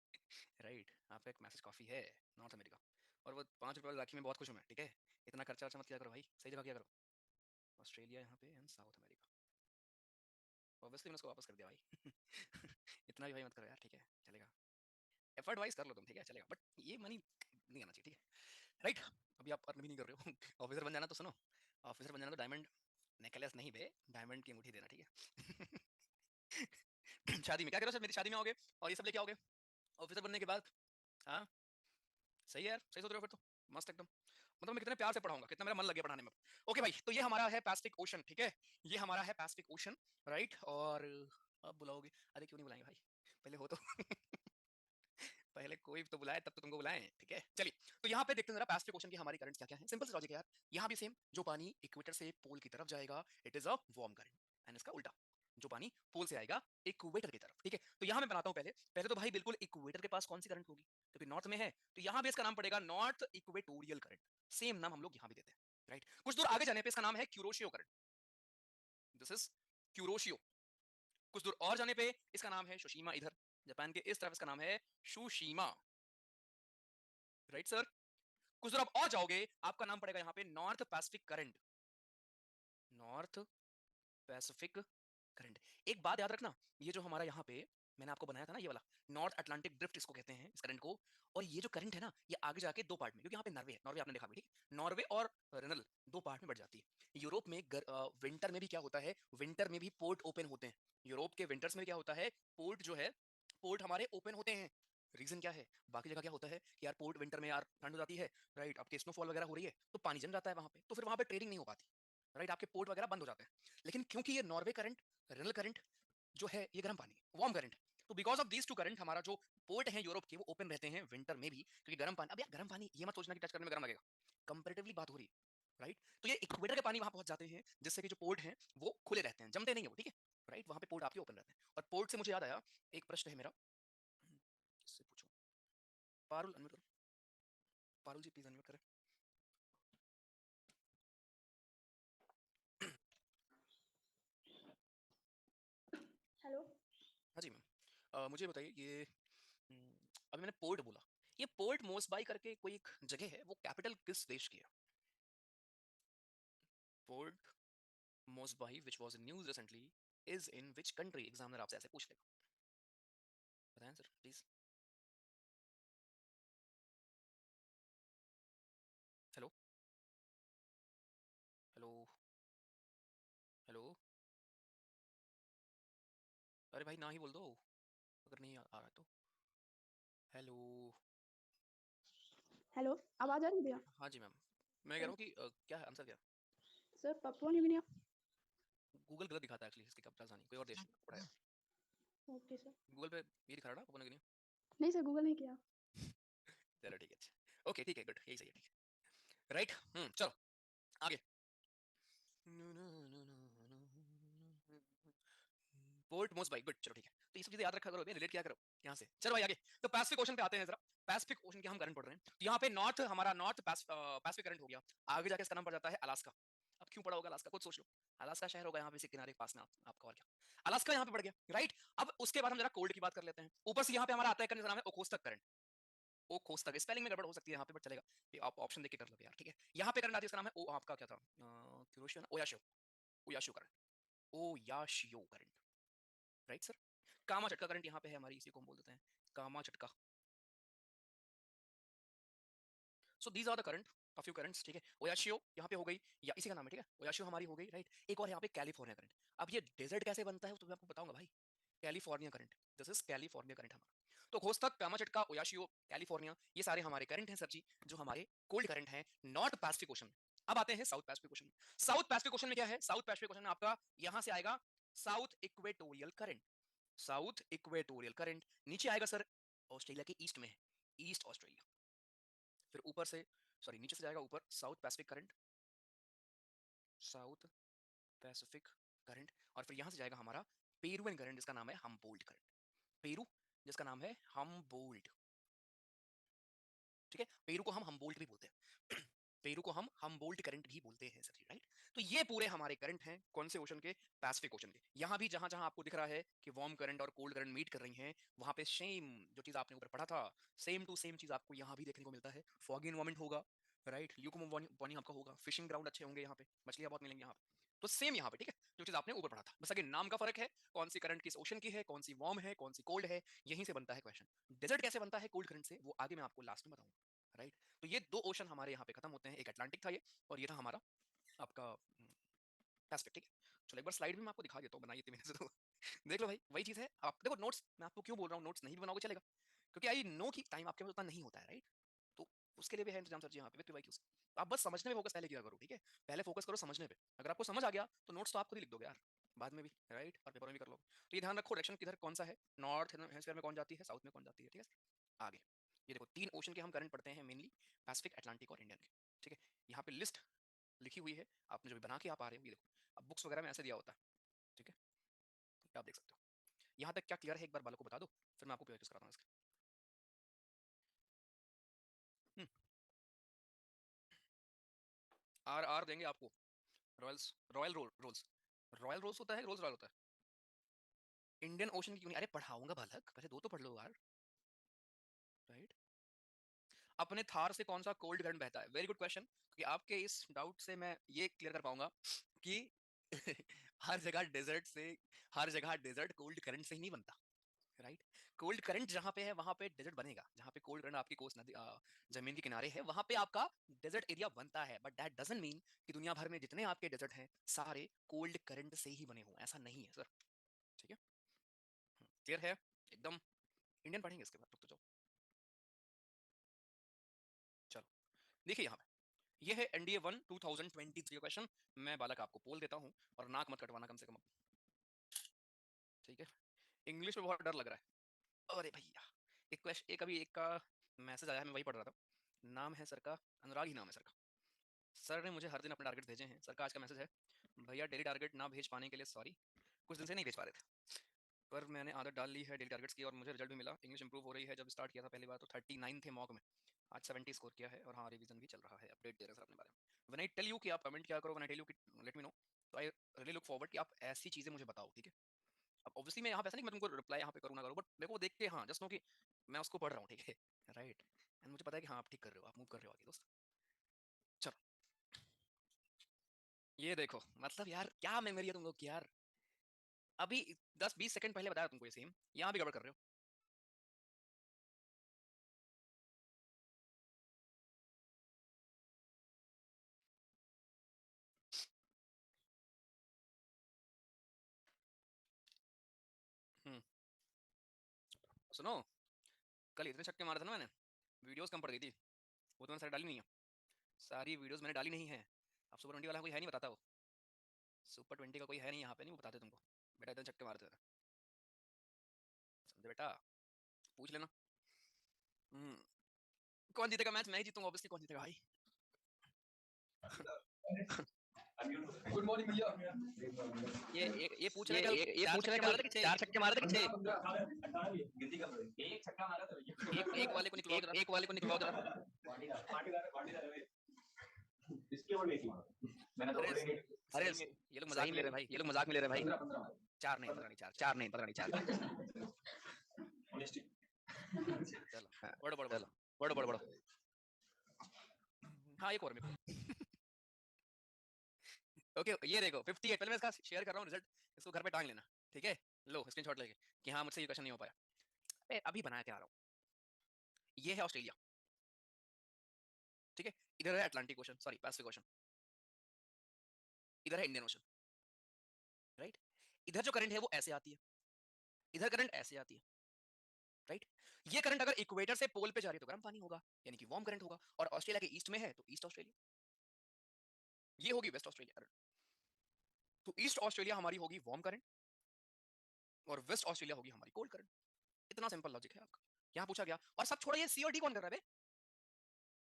राइट, आपका एक मैसेज काफ़ी है, नॉर्थ अमेरिका, और वो 5 रुपये वाली राखी में बहुत खुश हूँ मैं, ठीक है, इतना खर्चा वर्चा मत किया करो भाई, सही जगह किया करो, ऑस्ट्रेलिया यहाँ पे एंड साउथ अमेरिका, ऑब्वियसली मैंने उसको वापस कर दिया भाई इतना भी भाई मत करो यार, ठीक है चलेगा, एफर्ट वाइज कर लो तुम, ठीक है चलेगा, बट ये मनी नहीं आना चाहिए, ठीक है राइट। अभी आप अर्न भी नहीं कर रहे हो ऑफिसर बन जाना तो सुनो, ऑफिसर बन जाना तो डायमंड नेकलेस नहीं बे, डायमंड की अंगूठी देना, ठीक है शादी में क्या करो सर, मेरी शादी में आओगे और ये सब लेके आओगे ऑफिसर बनने के बाद, हाँ सही है यार, सही सोच रहे हो फिर तो, मस्त एकदम, मतलब मैं कितने प्यार से पढ़ाऊंगा, कितना मेरा मन लगे पढ़ाने में। ओके भाई, तो ये हमारा है पैसिफिक ओशन, ठीक है, ये हमारा है पैसिफिक ओशन, राइट। और अब बुलाओगे, अरे क्यों नहीं बुलाएंगे भाई, पहले हो तो पहले कोई तो बुलाए तब तो तुमको बुलाएं, ठीक है चलिए। तो यहाँ पे देखते हैं जरा पैसिफिक ओशन की हमारी करंट्स क्या क्या है, सिंपल सी लॉजिक है यार, यहाँ भी सेम, जो पानी इक्वेटर से पोल की तरफ जाएगा it is a warm current, and इसका उल्टा, जो पानी पोल से आएगा इक्वेटर की तरफ, ठीक है। तो यहाँ मैं बनाता हूँ पहले पहले तो भाई बिल्कुल इक्वेटर के पास कौन सी करंट होगी, क्योंकि नॉर्थ में है, तो यहाँ भी इसका नाम पड़ेगा नॉर्थ इक्वेटोरियल करंट, सेम नाम हम लोग यहाँ भी देते हैं, राइट। कुछ दूर आगे जाने पे इसका नाम है Kuroshio current, this is Kuroshio. कुछ दूर और जाने पे इसका नाम है सुशीमा, इधर जापान के इस तरफ इसका नाम है सुशीमा, राइट सर। कुछ दूर आप और जाओगे आपका नाम पड़ेगा यहाँ पे north Pacific current, north Pacific current. एक बात याद रखना, ये जो हमारा यहाँ पे मैंने आपको बनाया था ना ये वाला, नॉर्थ अटलांटिक ड्रिफ्ट इसको कहते हैं इस करंट को, और ये जो करंट है ना ये आगे जाके दो पार्ट में, क्योंकि यहाँ पे नॉर्वे है, नॉर्वे आपने देखा भी, ठीक, नॉर्वे और रेनल दो पार्ट में बढ़ जाती है। यूरोप में विंटर में भी क्या होता है, विंटर में भी पोर्ट ओपन होते हैं, यूरोप के विंटर्स में क्या होता है, पोर्ट जो है, पोर्ट हमारे ओपन होते हैं। रीजन क्या है, बाकी जगह क्या होता है कि यार पोर्ट विंटर में यार ठंड हो जाती है, राइट, आपके स्नोफॉल वगैरह हो रही है तो पानी जम जाता है वहां पे, तो फिर वहां पे ट्रेडिंग नहीं हो पाती, राइट, आपके पोर्ट वगैरह बंद हो जाते हैं। लेकिन क्योंकि ये नॉर्वे करंट, रेनल करंट जो है ये गर्म पानी वार्म करंट, तो because of these two current हमारा जो पोर्ट है यूरोप के वो ओपन रहते हैं विंटर में भी, क्योंकि गर्म पानी, अब यार गर्म पानी ये मत सोचना कि टच करने में गर्म लगेगा, कंपैरेटिवली बात हो रही है, राइट। तो ये इक्वेटर के पानी वहां पहुंच जाते हैं जिससे कि जो पोर्ट हैं वो खुले रहते हैं, जमते नहीं है वो, ठीक है, राइट, वहां पे पोर्ट आपके ओपन रहते हैं। और पोर्ट से मुझे याद आया एक प्रश्न है मेरा, किससे पूछूं, पारुल अनम्यूट करो, पारुल जी प्लीज अनम्यूट करें। हेलो। हाँ जी मैम, मुझे बताइए ये अभी मैंने पोर्ट बोला, ये पोर्ट मोसबाई करके कोई एक जगह है, वो कैपिटल किस देश की है, Port Moresby which was in news recently is in which country, examiner आपसे ऐसे पूछ लेगा, बताएं sir please. Hello, hello, hello, अरे भाई ना ही बोल दो अगर नहीं आ रहा है तो, हेलो। हेलो, आवाज आ रही है भैया? हाँ जी मैम, मैं कह रहा हूँ कि क्या है आंसर, क्या sir, Papua new Guinea. Google गलत दिखाता है एक्चुअली, इसकी कब राजधानी कोई और देश पढ़ाया। Okay sir. गूगल पे ये दिखा रहा ना पवन गिनी। नहीं सर, गूगल नहीं किया। चलो ठीक है, अच्छा ओके ठीक है, गुड, यही सही है, ठीक है राइट। चलो आगे। पोर्ट मोस्ट बाई, गुड, चलो ठीक है। तो ये सब चीजें याद रखा करो, रिलेट किया करो यहाँ से। चलो भाई आगे, तो पैसिफिक ओशन पे आते हैं जरा। पैसिफिक ओशन के हम करंट पढ़ रहे हैं, तो यहाँ पे नॉर्थ, हमारा नॉर्थ पैसिफिक करंट हो गया। आगे जाके इसका नाम पड़ जाता है अलास्का। अब क्यों पड़ा होगा अलास्का, खुद सोच लो। अलास्का शहर होगा यहाँ पे किनारे के पास में आपका, और क्या। अलास्का यहाँ पे पड़ गया, राइट। अब उसके बाद हम जरा कोल्ड की बात कर लेते हैं। ऊपर से यहाँ पे हमारा आता है करंट, जिसका नाम है ओखोस्टक करंट। ओखोस्टक, स्पेलिंग में गड़बड़ हो सकती है यहाँ पे, बट चलेगा, ये आप ऑप्शन देख के कर लो यार, ठीक है। यहाँ पे करंट आती है, इसका नाम है ओ, आपका क्या था, Kuroshio, Oyashio, Oyashio current, Oyashio current, right sir. Kamchatka current यहाँ पे है हमारी, इसी को हम बोल देते हैं कामा चटका। So these are the current, a few currents, ठीक है। ओयाशियो यहाँ पे हो गई, या इसी का नाम है, ठीक है, ओयाशियो हमारी हो गई, राइट। एक और यहाँ पे कैलिफोर्निया करंट। अब ये डेजर्ट कैसे बनता है तो मैं आपको बताऊंगा भाई। California current, this is California current हमारा। तो खोजतक, कामा चटका, ओयाशियो, कैलिफोर्निया, ये सारे हमारे करंट हैं सर जी, जो हमारे कोल्ड करंट हैं नॉर्थ पैसिफिक ओशन में। अब आते हैं साउथ पैसिफिक ओशन में। साउथ पैसिफिक ओशन में क्या है, साउथ पैसिफिक ओशन में आपका यहाँ से आएगा south equatorial current. South equatorial current नीचे आएगा सर, ऑस्ट्रेलिया के ईस्ट में है, ईस्ट ऑस्ट्रेलिया। फिर ऊपर से, सॉरी नीचे से जाएगा ऊपर, south Pacific current, south Pacific current. और फिर यहां से जाएगा हमारा पेरुवियन करंट, जिसका नाम है हमबोल्ट करंट। पेरू, जिसका नाम है हमबोल्ट, ठीक है। पेरू को हम हमबोल्ट भी बोलते हैं पेरू को हम हमबोल्ट करंट भी बोलते हैं सर, राइट। तो ये पूरे हमारे करंट हैं कौन से ओशन के, पैसिफिक ओशन के। यहां भी जहां जहां आपको दिख रहा है कि वार्म करंट और कोल्ड करंट मीट कर रही हैं, वहां पे सेम जो चीज आपने ऊपर पढ़ा था, सेम टू सेम चीज आपको यहां भी देखने को मिलता है। फॉगी एनवायरमेंट होगा, राइट, ल्यूकोमोर्निंग आपका होगा, फिशिंग ग्राउंड अच्छे होंगे यहाँ पे, मछलियां बहुत मिलेंगी यहाँ पे। तो सेम यहाँ पे, ठीक है, जो चीज आपने ऊपर पढ़ा था, बस अगर नाम का फर्क है, कौन सी करंट किस ओशन की है, कौन सी वार्म है, कौन सी कोल्ड है, यहीं से बनता है क्वेश्चन। डेजर्ट कैसे बनता है कोल्ड करंट से, वो आगे मैं आपको लास्ट में बताऊंगा, राइट। तो ये दो ओशन हमारे यहाँ पे खत्म होते हैं, एक अटलांटिक था ये, और ये था हमारा आपका पैसिफिक, ठीक है। चलो एक बार स्लाइड भी मैं आपको दिखा देता हूँ, बनाई थी मैंने तो देख लो भाई, वही चीज है। आप देखो नोट्स, मैं आपको क्यों बोल रहा हूँ नोट्स नहीं भी बनाओगे चलेगा, क्योंकि आई नो की टाइम आपके पास उतना नहीं होता है, राइट। तो उसके लिए भी है इंतजाम सर जी यहाँ पे विद PYQs। आप बस समझने में फोकस पहले किया करो, ठीक है। पहले फोकस करो समझने पे, अगर आपको समझ आ गया तो नोट्स तो आप खुद ही लिख दोगे यार, बाद में भी, राइट, और पेपर में भी कर लोगे। तो ये ध्यान रखो डायरेक्शन किधर कौन सा है, नॉर्थ हेमिस्फीयर में कौन जाती है, साउथ में कौन जाती है, ठीक है सर। आगे ये देखो, तीन ओशन के हम करंट पढ़ते हैं मेनली, पैसिफिक, अटलांटिक और इंडियन के, ठीक है। यहाँ पे लिस्ट लिखी हुई है, आपने जो भी बना के आप आ रहे हो, ये देखो। अब बुक्स वगैरह में ऐसे दिया होता है, ठीक है, ये आप देख सकते हो। यहाँ तक क्या क्लियर है, एक बार बालों को बता दो, फिर मैं आपको PYQs कराता हूँ इसके। RR देंगे आपको, royals, royal rolls, royal rolls होता है, रोल्स रॉयल होता है। इंडियन ओशन की क्यों नहीं, अरे पढ़ाऊंगा बालक, पहले दो तो पढ़ लो यार, राइट। अपने थार से कौन सा कोल्ड करंट बहता है, वेरी गुड क्वेश्चन, क्योंकि आपके इस डाउट से मैं ये क्लियर कर पाऊंगा कि हर जगह डेजर्ट से, हर जगह डेजर्ट कोल्ड करंट से ही नहीं बनता, राइट। कोल्ड करंट जहां पे है वहां पे डेजर्ट बनेगा, जहां पे कोल्ड करंट आपकी कोस्ट नदी जमीन के किनारे है, वहां पे आपका डेजर्ट एरिया बनता है। बट दैट डजंट मीन कि दुनिया भर में जितने आपके डेजर्ट हैं सारे कोल्ड करंट से ही बने हुए, ऐसा नहीं है सर, ठीक है। क्लियर है एकदम। इंडियन पढ़ेंगे इसके बाद, रुक तो जाओ। चलो देखिए यहाँ पे, ये है NDA 1 2023 का क्वेश्चन। मैं बालक आपको पोल देता हूँ, और नाक मत कटवाना कम से कम, ठीक है। इंग्लिश में बहुत डर लग रहा है, अरे भैया। एक क्वेश्चन, एक अभी एक का मैसेज आया है, मैं वही पढ़ रहा था। नाम है सर का, अनुराग ही नाम है सर का। सर ने मुझे हर दिन अपने टारगेट भेजे हैं, सर का आज का मैसेज है, भैया डेली टारगेट ना भेज पाने के लिए सॉरी, कुछ दिन से नहीं भेज पा रहे थे, पर मैंने आदत डाल ली है डेली टारगेट्स की, और मुझे रिजल्ट भी मिला। इंग्लिश इंप्रूव हो रही है, जब स्टार्ट किया था पहली बार तो 39 थे मॉक में, आज 70 स्कोर किया है, और हाँ रिवीजन भी चल रहा है, अपडेट दे रहे हैं सर अपने बारे में। व्हेन आई टेल यू कि आप कमेंट क्या करो, व्हेन आई टेल यू कि लेट मी नो, तो आई रियली लुक फॉरवर्ड कि आप ऐसी चीज़ें मुझे बताओ, ठीक है। अब ऑब्वियसली मैं यहाँ पे ऐसा नहीं कि मैं तुमको रिप्लाई यहाँ पे करूँ ना करूँ, बट मेरे को देख के हाँ जस्ट नो कि मैं उसको पढ़ रहा हूँ, ठीक है, राइट। एंड मुझे पता है कि हाँ आप ठीक कर रहे हो, आप मूव कर रहे हो आगे दोस्त। चलो ये देखो, मतलब यार क्या मेमोरी है तुम लोग की यार, अभी 10-20 सेकंड पहले बताया तुमको ये सेम, यहाँ भी गड़बड़ कर रहे हो। हम्म, सुनो, कल इतने छक्के मारे थे ना मैंने, वीडियोस कम पड़ गई थी, वो तो मैंने सारी डाली नहीं है, सारी वीडियोस मैंने डाली नहीं है। अब सुपर 20 वाला कोई है नहीं बताता वो, सुपर 20 का कोई है नहीं यहाँ पे, नहीं वो बताते तुमको बेटा, इधर छक्के मारते थे समझे बेटा, पूछ लेना। कौन जीतेगा मैच? मैं ही जीतूंगा ऑब्वियसली। कौन जीतेगा भाई? गुड मॉर्निंग भैया। ये पूछने का चार छक्के मारे थे कि 6? 4 छक्के मारे थे कि 6? गिनती कर लो, एक छक्का मारा था भैया। एक वाले को निकलवाओ जरा, एक वाले को निकलवाओ जरा। पार्टीदार है। इसकी ओर देखी मैंने तो अरे अरे ये लोग मजाक में ले रहे हैं भाई, ये लोग मजाक में ले रहे हैं भाई। 4 नहीं, पता नहीं 4, 4 नहीं, पता नहीं 4। चलो बड़ो बड़ो बड़ो बड़ो बड़ो बड़ो। हाँ एक और मेरे को। ओके ये देखो 58, पहले मैं इसका शेयर कर रहा हूँ रिजल्ट, इसको घर पे टांग लेना, ठीक है? लो स्क्रीनशॉट लेके कि हाँ मुझसे ये क्वेश्चन नहीं हो पाया। अभी बनाया क्या आ रहा हूँ। ये है ऑस्ट्रेलिया, ठीक है? इधर है Atlantic ocean, sorry Pacific ocean, इधर है इंडियन ओशन, राइट? इधर जो करंट है वो ऐसे आती है, इधर करंट ऐसे आती है, राइट? ये करंट अगर इक्वेटर से पोल पे जा रही है तो गर्म पानी होगा, यानी कि वार्म करंट होगा, और ऑस्ट्रेलिया के ईस्ट में है तो ईस्ट ऑस्ट्रेलिया, ये होगी वेस्ट ऑस्ट्रेलिया करंट। तो ईस्ट ऑस्ट्रेलिया हमारी होगी वार्म करंट और वेस्ट ऑस्ट्रेलिया होगी हमारी कोल्ड करंट। इतना सिंपल लॉजिक है आपका। यहाँ पूछा गया, और सब छोड़ो, ये सी और डी कौन कर रहा है?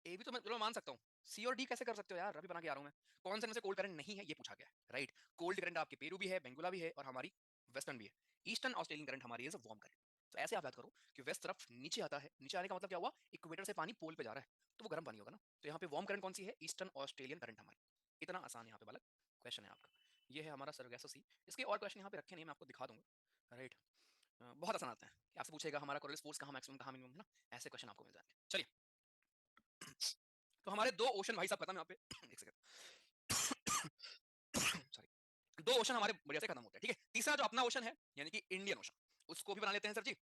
ए भी तो मैं चलो मान सकता हूँ, सी और डी कैसे कर सकते हो यार? अभी बना के आ रहा हूँ मैं। कौन से में से कोल्ड करंट नहीं है ये पूछा गया है, राइट? कोल्ड करंट आपके पेरू भी है, बेंगुला भी है, और हमारी वेस्टर्न भी है। ईस्टर्न ऑस्ट्रेलियन करंट हमारी है वार्म करंट। तो ऐसे आप याद करो कि वेस्ट तरफ नीचे आता है, नीचे आने का मतलब क्या हुआ? इक्वेटर से पानी पोल पे जा रहा है तो वो गर्म पानी होगा ना। तो यहाँ पे वार्म करंट कौन सी है? ईस्टर्न ऑस्ट्रेलियन करंट हमारी। इतना आसान यहाँ पे बालक क्वेश्चन है आपका। ये है हमारा सरगैसो सी। इसके और क्वेश्चन यहाँ पे रखे नहीं, मैं आपको दिखा दूंगा, राइट? बहुत आसान आते हैं। आपसे पूछेगा हमारा कोरल फोर्स कहाँ मैक्सिमम कहाँ मिनिमम है ना, ऐसे क्वेश्चन आपको मिल जाएंगे। चलिए तो हमारे 2 ओशन भाई साहब खत्म यहाँ पे। एक सेकंड, सॉरी। 2 ओशन हमारे बढ़िया से खत्म होते हैं, ठीक है? तीसरा जो अपना ओशन है यानी कि इंडियन ओशन, उसको भी बना लेते हैं सर जी,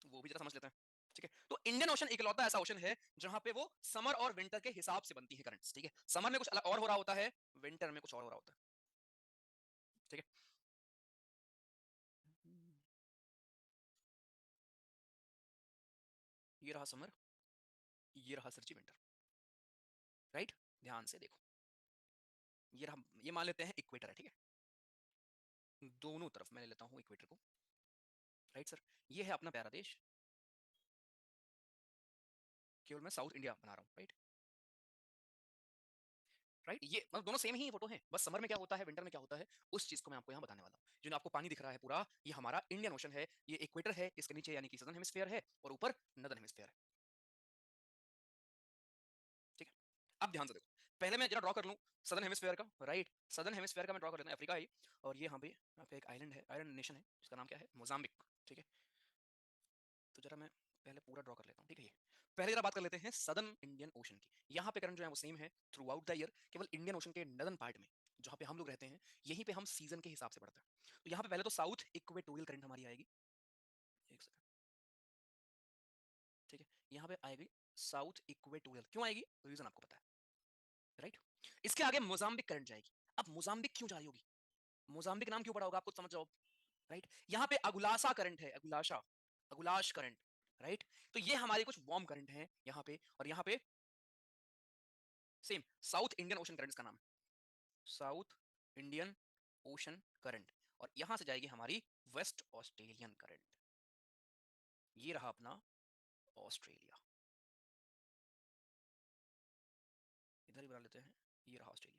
वो भी जरा समझ लेते हैं, ठीक है? तो इंडियन ओशन इकलौता ऐसा ओशन है जहां पे वो समर और विंटर के हिसाब से बनती है करंट्स, ठीक है? समर में कुछ अलग और हो रहा होता है, विंटर में कुछ और हो रहा होता है, ठीक है? ये रहा समर, ये रहा सर जी विंटर, राइट? ध्यान से देखो, ये रहा, ये मान लेते हैं इक्वेटर है, ठीक है? दोनों तरफ मैं ले लेता हूं इक्वेटर को, राइट सर? ये है अपना प्यारा देश, केवल मैं साउथ इंडिया बना रहा हूँ, राइट? राइट, ये मतलब दोनों सेम ही फोटो हैं, बस समर में क्या होता है, विंटर में क्या होता है, उस चीज को मैं आपको यहाँ बताने वाला हूँ। जो आपको पानी दिख रहा है पूरा, ये हमारा इंडियन ओशन है, ये इक्वेटर है, इसके नीचे यानी कि सदर्न हेमिस्फीयर है, और ऊपर नदर्न हेमिस्फीयर है, ठीक है? अब ध्यान से देखो, पहले मैं जरा ड्रॉ कर लूँ सदर्न हेमिस्फीयर का, राइट? सदर्न हेमिस्फीयर का मैं ड्रॉ कर लेता हूँ, अफ्रीका ही, और ये यहाँ पे एक आइलैंड है, आइलैंड नेशन है, जिसका नाम क्या है? मोजाम्बिक, ठीक है? तो जरा मैं पहले पूरा ड्रॉ कर लेता हूँ, ठीक है? ये पहले जरा बात कर लेते हैं सदर्न इंडियन ओशन की। यहाँ पे करंट जो है वो सेम है थ्रू आउट द ईयर, केवल इंडियन ओशन के नदर्न पार्ट में जहाँ पे हम लोग रहते हैं, यहीं पे हम सीजन के हिसाब से बढ़ते हैं। तो यहाँ पे पहले तो साउथ इक्वेटोरियल करंट हमारी आएगी, एक सेकंड, ठीक है? यहाँ पे आएगी साउथ इक्वेटोरियल, क्यों आएगी? रीजन आपको पता है, राइट? इसके आगे मोजाम्बिक करंट जाएगी। अब मोजाम्बिक क्यों जा रही होगी? मोजाम्बिक नाम क्यों पड़ा होगा? आपको समझ जाओ, राइट? यहाँ पे अगुलासा करंट है, अगुलाशा, अगुलाश करंट, राइट? तो ये हमारे कुछ वार्म करंट हैं यहाँ पे, और यहाँ पे same south Indian ocean current का नाम है, साउथ इंडियन ओशन करंट। और यहां से जाएगी हमारी वेस्ट ऑस्ट्रेलियन करंट। ये रहा अपना ऑस्ट्रेलिया, इधर ही बना लेते हैं, ये रहा ऑस्ट्रेलिया,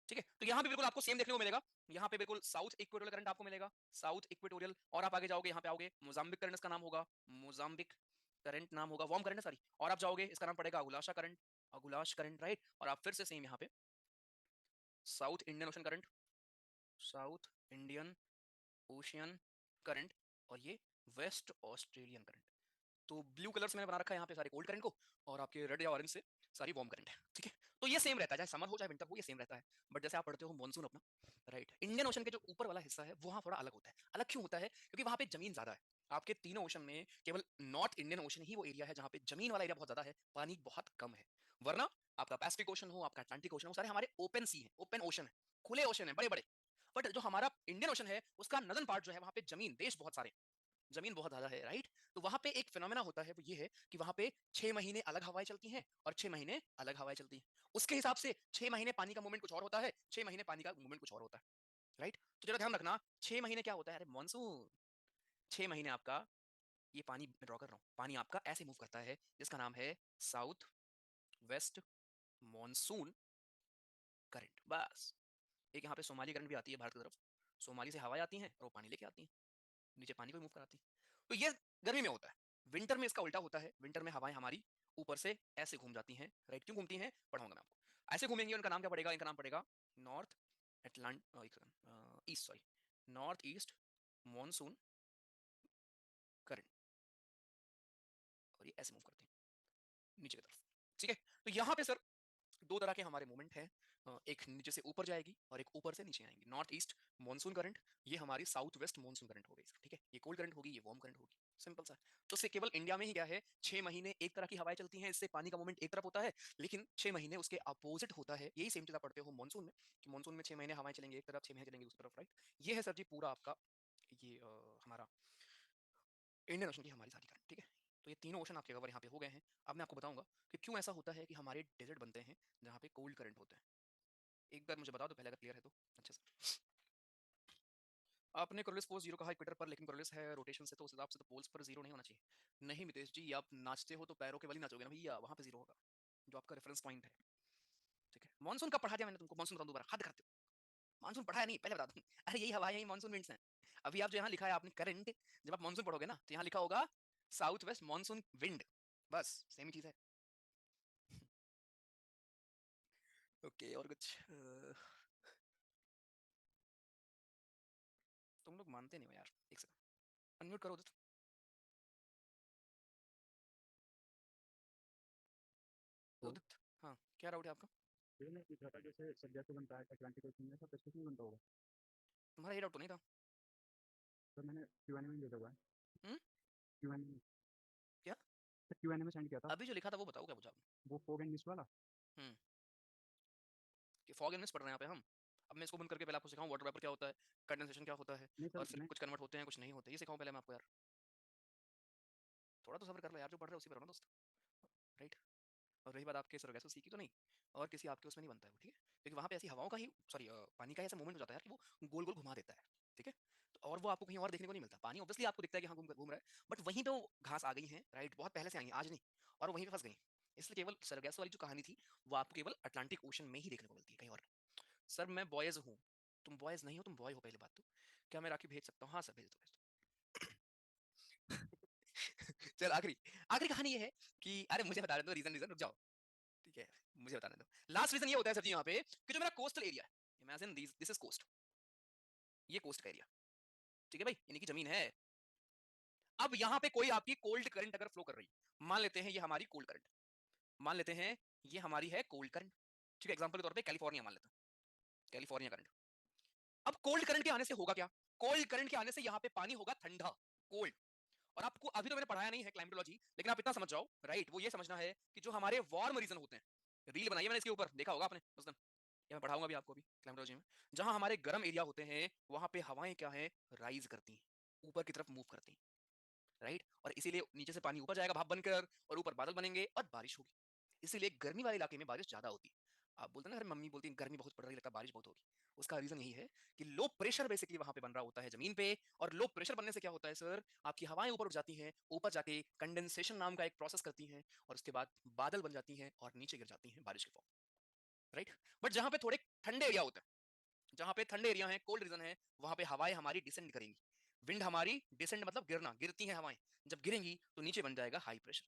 ठीक है? तो यहाँ पे बिल्कुल आपको सेम देखने को मिलेगा, यहाँ पे बिल्कुल साउथ इक्वेटोरियल करंट आपको मिलेगा, साउथ इक्वेटोरियल। और आप आगे जाओगे, यहाँ पे आओगे, मोजाम्बिक करंट इसका नाम होगा, मोजाम्बिक करंट नाम होगा, वार्म करंट है सॉरी। और आप जाओगे, इसका नाम पड़ेगा अगुलाशा करंट, अगुलाश करंट, राइट? और आप फिर से सेम यहाँ पे south Indian ocean current, south Indian ocean current, और ये वेस्ट ऑस्ट्रेलियन करंट। तो ब्लू कलर से मैंने बना रखा है यहाँ पे सारे कोल्ड करंट को, और आपके रेड या ऑरेंज से सारी वार्म करंट है, ठीक है? तो ये सेम रहता है, चाहे समर हो चाहे विंटर हो, ये सेम रहता है। बट जैसे आप पढ़ते हो मॉनसून अपना, राइट, इंडियन ओशन के जो ऊपर वाला हिस्सा है वहाँ थोड़ा अलग होता है। अलग क्यों होता है? क्योंकि वहाँ पे जमीन ज्यादा है। आपके तीनों ओशन में केवल नॉर्थ इंडियन ओशन ही वो एरिया है जहाँ पे जमीन वाला एरिया बहुत ज्यादा है, पानी बहुत कम है। वरना आपका पैसिफिक ओशन हो, आपका अटलांटिक ओशन हो, सारे हमारे ओपन सी है, ओपन ओशन है, खुले ओशन है, बड़े बड़े। बट जो हमारा इंडियन ओशन है उसका नदर्न पार्ट जो है, वहाँ पे जमीन, देश बहुत सारे, जमीन बहुत ज्यादा है, राइट? तो वहां पे एक फिनोमेना होता है, वो ये है कि वहां पे 6 महीने अलग हवाएं चलती हैं और 6 महीने अलग हवाएं चलती हैं। उसके हिसाब से 6 महीने पानी का मूवमेंट कुछ और होता है, 6 महीने पानी का मूवमेंट कुछ और होता है। राइट। तो जरा ध्यान रखना 6 महीने क्या होता है, अरे मॉनसून 6 महीने आपका ये पानी ड्रॉ कर रहा हूँ, पानी आपका ऐसे मूव करता है जिसका नाम है साउथ वेस्ट मॉनसून करंट। बस एक यहाँ पे सोमाली करंट भी आती है भारत की तरफ, सोमाली से हवाएं आती हैं और वो पानी लेके आती हैं, नीचे पानी को मूव कराती हैं। तो ये गर्मी में होता है। विंटर में इसका उल्टा होता है, विंटर में हवाएं हमारी ऊपर से ऐसे घूम जाती हैं, राइट। क्यों घूमती हैं पढ़ाऊंगा मैं आपको। ऐसे घूमेंगे, उनका नाम क्या पड़ेगा, इनका नाम पड़ेगा North Atlantic east, sorry north east monsoon current, और ये ऐसे मूव करते हैं नीचे की तरफ, ठीक है। तो यहाँ पे सर दो तरह के हमारे मूवमेंट हैं, एक नीचे से ऊपर जाएगी और एक ऊपर से नीचे आएगी। नॉर्थ ईस्ट मॉनसून करंट, ये हमारी साउथ वेस्ट मॉनसून करंट हो गई, ठीक है। ये कोल्ड करंट होगी, ये वार्म करंट होगी, सिंपल सा। तो से केवल इंडिया में ही क्या है, 6 महीने एक तरह की हवाएं चलती हैं, इससे पानी का मूवमेंट एक तरफ होता है, लेकिन 6 महीने उसके अपोजिट होता है। यही सेम चीज आप पढ़ते हो मानसून में, कि मानसून में 6 महीने हवाएं चलेंगे एक तरफ, 6 महीने चलेंगे दूसरी तरफ, राइट। ये है सर जी पूरा आपका ये हमारा इंडियन ओशन की हमारी सारी करंट, ठीक है। तो ये तीनों ओशन आपके कवर यहाँ पे हो गए हैं। अब मैं आपको बताऊंगा कि क्यों ऐसा होता है कि हमारे डेजर्ट बनते हैं जहाँ पे कोल्ड करंट होते हैं। एक बार मुझे बता दो पहले, अगर क्लियर है तो। अच्छा सर, आपने कोरिलेस फोर्स जीरो कहा इक्वेटर पर, लेकिन कोरिलेस है रोटेशन से, तो उस हिसाब से तो पोल्स पर जीरो नहीं होना चाहिए। नहीं मितेश जी, आप नाचते हो तो पैरों के बल ही नाचोगे ना भैया, वहां पे जीरो होगा जो आपका रेफरेंस पॉइंट है, ठीक है। मानसून कब पढ़ा दिया मैंने तुमको, मानसून बताऊं दोबारा, हद करते हो। मानसून पढ़ाया नहीं, पहले बता दूं। अरे यही हवा है, यही मानसून विंड्स हैं। अभी आप जो यहाँ लिखा है आपने करंट, जब आप मानसून पढ़ोगे ना तो यहाँ लिखा होगा साउथ वेस्ट मानसून विंड, बस सेम ही चीज है। ओके और कुछ तुम लोग मानते नहीं हो यार, एक सेकंड अनम्यूट करो उदित। उदित हाँ, क्या डाउट है आपका? ये मैं पूछ रहा था जैसे सब्जेक्ट बनता है अटलांटिक ओशन में, तो पैसिफिक में बनता होगा। तुम्हारा ये डाउट तो नहीं था? तो मैंने क्यूएनए में भेजा हुआ है। हम्म? क्यूएनए क्या? क्यूएनए में सेंड किया था। अभी जो लिखा था वो बताओ, क्या पूछा आपने? वो फोग एंड मिस्ट वाला। हम्म, कि फॉग एंड मिस्ट पढ़ रहे हैं यहाँ पे हम। अब मैं इसको बंद करके पहले आपको सिखाऊं वाटर वेपर क्या होता है, कंडेंसेशन क्या होता है, नहीं सर, और फिर मैं कुछ कन्वर्ट होते हैं कुछ नहीं होते, ये सिखाऊं पहले मैं आपको यार। थोड़ा तो सब्र कर लो यार, जो पढ़ रहे हो उसी पर रहो ना दोस्त, राइट। और रही बात आपके सरगैसो सी की, तो नहीं, और किसी आपके उसमें नहीं बनता है वो, ठीक है। क्योंकि वहाँ पे ऐसी हवाओं का ही, सॉरी पानी का ही ऐसा मूवमेंट हो जाता है यार कि वो गोल गोल घुमा देता है, ठीक है। तो और वो आपको कहीं और देखने को नहीं मिलता। पानी ऑब्वियसली आपको दिखता है कि हाँ घूम घूम रहा है, बट वहीं पे वो घास आ गई है, राइट, बहुत पहले से आई है, आज नहीं, और वहीं पे फंस गई। इसलिए केवल सरगैसो वाली जो कहानी थी वो आपको केवल अटलांटिक ओशन में ही देखने को मिलती है, कहीं और नहीं। सर मैं बॉयज हूँ, तुम बॉयज नहीं हो, तुम बॉय हो, पहले बात तो। क्या मैं राखी भेज सकता हूँ? हाँ सर भेज दो, भेज दो। चल आखिरी आखिरी कहानी ये है कि, अरे मुझे बता दो रीजन, रीजन रुक जाओ, ठीक है, मुझे बताने दो। लास्ट रीजन ये होता है सर जी यहाँ पे कि जो मेरा कोस्टल एरिया है, इमेजिन दिस इज कोस्ट, ये कोस्ट का एरिया, ठीक है भाई, यानी कि जमीन है। अब यहाँ पे कोई आपकी कोल्ड करंट अगर फ्लो कर रही है, मान लेते हैं ये हमारी कोल्ड करंट, मान लेते हैं ये हमारी है कोल्ड करंट, ठीक है। एग्जांपल के तौर पे कैलिफोर्निया मान लेते हैं, कैलिफोर्निया करंट। अब कोल्ड करंट के आने से होगा क्या, कोल्ड करंट के आने से यहाँ पे पानी होगा ठंडा, कोल्ड। और आपको अभी तो मैंने पढ़ाया नहीं है क्लाइमेटोलॉजी, लेकिन आप इतना समझ जाओ, राइट, वो ये समझना है कि जो हमारे वार्म रीजन होते हैं, रील बनाई है मैंने इसके ऊपर, देखा होगा आपने उस दिन, ये मैं पढ़ाऊंगा भी आपको भी क्लाइमेटोलॉजी में। जहां हमारे गर्म एरिया होते हैं वहां पे हवाएं क्या है, राइज करती हैं, ऊपर की तरफ मूव करती हैं, राइट। और इसीलिए नीचे से पानी ऊपर जाएगा भाप बनकर, और ऊपर बादल बनेंगे और बारिश होगी। इसीलिए गर्मी वाले इलाके में बारिश ज्यादा होती है। आप बोलते हैं ना, अरे मम्मी बोलती है गर्मी बहुत पड़ रही है, लगता है बारिश बहुत होगी। उसका रीजन यही है कि लो प्रेशर बेसिकली वहां पे बन रहा होता है जमीन पे, और लो प्रेशर बनने से क्या होता है सर, आपकी हवाएं ऊपर उठ जाती हैं, ऊपर जाके कंडेंसेशन नाम का एक प्रोसेस करती हैं, और उसके बाद बादल बन जाती हैं और नीचे गिर जाती हैं बारिश के फॉर्म, राइट। बट जहां पे थोड़े ठंडे एरिया होते हैं, जहां पे ठंडे एरिया है, कोल्ड रीजन है, वहां पे हवाएं हमारी डिसेंड करेंगी। विंड हमारी डिसेंड मतलब गिरना, गिरती हैं हवाएं, जब गिरेंगी तो नीचे बन जाएगा हाई प्रेशर,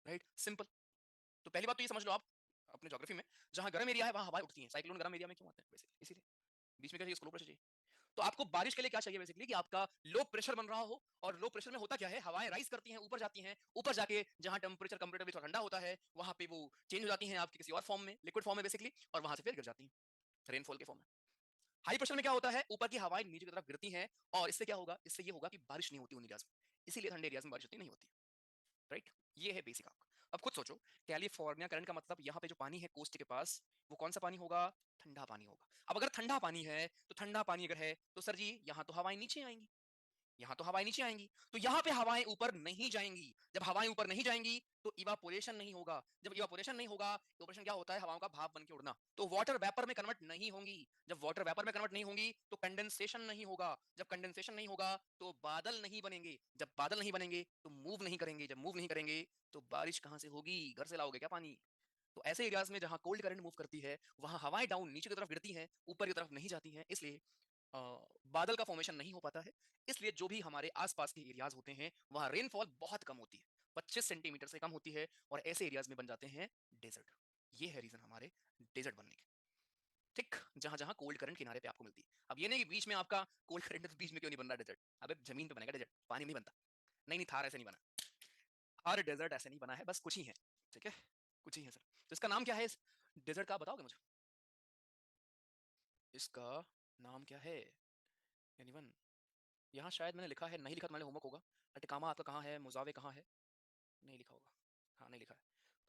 राइट, सिंपल। तो पहली बात तो ये समझ लो आप अपने ज्योग्राफी में, जहां गर्म एरिया है वहां हवाएं उठती हैं, साइक्लोन गर्म एरिया में क्यों आते हैं बेसिकली, इसीलिए। बीच में क्या चाहिए, स्लो प्रेशर चाहिए। तो आपको बारिश के लिए क्या चाहिए बेसिकली, कि आपका लो प्रेशर बन रहा हो, और लो प्रेशर में होता क्या है, हवाएं राइज करती हैं, ऊपर जाती हैं, ऊपर जाके जहां टेम्परेचर कंपैरेटिवली थोड़ा ठंडा होता है वहां पे वो चेंज हो जाती हैं आपकी किसी और फॉर्म में, लिक्विड फॉर्म में बेसिकली, और वहां से फिर गिर जाती हैं रेनफॉल के फॉर्म में। हाई प्रेशर में क्या होता है, ऊपर की हवाएं नीचे की तरफ गिरती हैं, और इससे क्या होगा, इससे ये होगा कि बारिश नहीं होती उन एरियाज में, इसीलिए ठंडे एरियाज में बारिश होती नहीं होती, राइट। ये है बेसिक आपका। अब खुद सोचो, कैलिफोर्निया करंट का मतलब यहाँ पे जो पानी है कोस्ट के पास, वो कौन सा पानी होगा, ठंडा पानी होगा। अब अगर ठंडा पानी है तो ठंडा पानी अगर है तो सर जी यहाँ तो हवाएं नीचे आएंगी, यहाँ तो हवाएं नीचे आएंगी, तो यहाँ पे हवाएं ऊपर नहीं जाएंगी। जब हवाएं ऊपर नहीं जाएंगी तो इवापोरेशन नहीं होगा। जब इवापोरेशन नहीं होगा, इवापोरेशन क्या होता है? हवाओं का भाप बन के उड़ना। तो वाटर वेपर में कन्वर्ट नहीं होंगी। जब वाटर वेपर में कन्वर्ट नहीं होंगी तो कंडेंसेशन नहीं होगा। जब कंडेंसेशन नहीं होगा तो बादल नहीं बनेंगे। जब बादल नहीं बनेंगे तो मूव नहीं करेंगे। जब मूव नहीं करेंगे तो बारिश कहाँ से होगी? घर से लाओगे क्या पानी? तो ऐसे एरियाज में जहां कोल्ड करंट मूव करती है, वहां हवाएं डाउन नीचे की तरफ गिरती हैं, ऊपर की तरफ नहीं जाती हैं, इसलिए बादल का फॉर्मेशन नहीं हो पाता है। इसलिए जो भी हमारे आसपास के एरियाज होते हैं वहां रेनफॉल बहुत कम होती है, 25 सेंटीमीटर से कम होती है, और ऐसे एरियाज में बन जाते हैं डेजर्ट। ये है रीजन हमारे डेजर्ट बनने के। ठीक, जहां जहां कोल्ड करंट किनारे पे आपको मिलती है। अब ये नहीं कि बीच में आपका कोल्ड करंट है तो बीच में क्यों नहीं बन रहा डेजर्ट? अब जमीन पे बनेगा डेजर्ट, पानी में नहीं बनता। नहीं नहीं, थार ऐसे नहीं बना, हर डेजर्ट ऐसे नहीं बना है, बस कुछ ही है। ठीक है, कुछ ही है सर। तो इसका नाम क्या है इस डेजर्ट का, बताओगे मुझे? इसका नाम क्या है? एनीवन? यहाँ शायद मैंने लिखा है, नहीं लिखा तो मैंने होमवर्क होगा। अटकामा आपका कहाँ है? मोजावे कहाँ है? नहीं लिखा होगा। हाँ, नहीं लिखा है।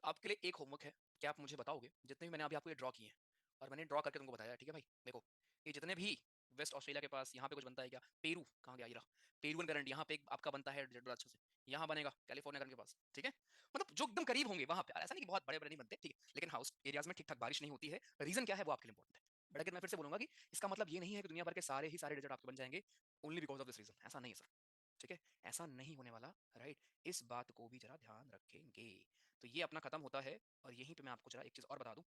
आपके लिए एक होमवर्क है, क्या आप मुझे बताओगे जितने भी मैंने अभी आपको ये ड्रॉ किए हैं, और मैंने ड्रॉ करके तुमको बताया, ठीक है भाई? देखो, ये जितने भी वेस्ट ऑस्ट्रेलिया के पास यहाँ पे कुछ बनता है क्या? पेरू कहाँ गया? ये रहा पेरुवन करंट। यहाँ पे एक आपका बनता है डेजर्ट बड़ा अच्छे से, यहाँ बनेगा कैलिफोर्निया करंट के पास। ठीक है, मतलब जो एकदम करीब होंगे वहाँ पे, ऐसा नहीं कि बहुत बड़े बड़े नहीं बनते, ठीक है, लेकिन हाँ उस एरियाज में ठीक ठाक बारिश नहीं होती है। रीजन क्या है वो आपके लिए इंपॉर्टेंट है। बट अगर मैं फिर से बोलूंगा कि इसका मतलब ये नहीं है कि दुनिया भर के सारे ही सारे डेजर्ट आपके बन जाएंगे only because of this reason, ऐसा नहीं है सर। ठीक है, ऐसा नहीं होने वाला, राइट? इस बात को भी जरा ध्यान रखेंगे। तो ये अपना खत्म होता है, और यहीं पे मैं आपको जरा एक चीज और बता दूं।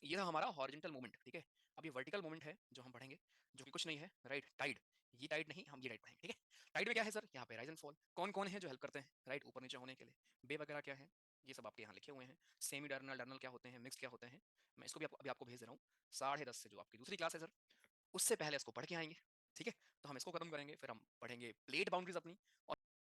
ये हमारा हॉरिजॉन्टल मूवमेंट, ठीक है। अब ये वर्टिकल मूवमेंट है जो हम पढ़ेंगे, जो कि कुछ नहीं है, राइट? टाइड। ये टाइड नहीं, हम ये टाइड पढ़ेंगे, ठीक है। टाइड में क्या है सर? यहाँ पे राइज एंड फॉल। कौन कौन है जो हेल्प करते हैं, राइट, ऊपर नीचे होने के लिए? बे वगैरह क्या है, ये सब आपके यहाँ लिखे हुए हैं। सेमी टर्नल, टर्नल क्या होते हैं, मिक्स क्या होते हैं, मैं इसको भी अभी आपको भेज दे रहा हूँ। 10:30 से जो आपकी दूसरी क्लास है सर, उससे पहले इसको पढ़ के आएंगे, ठीक है। तो हम इसको खत्म करेंगे, फिर हम पढ़ेंगे प्लेट बाउंड्रीज अपनी, और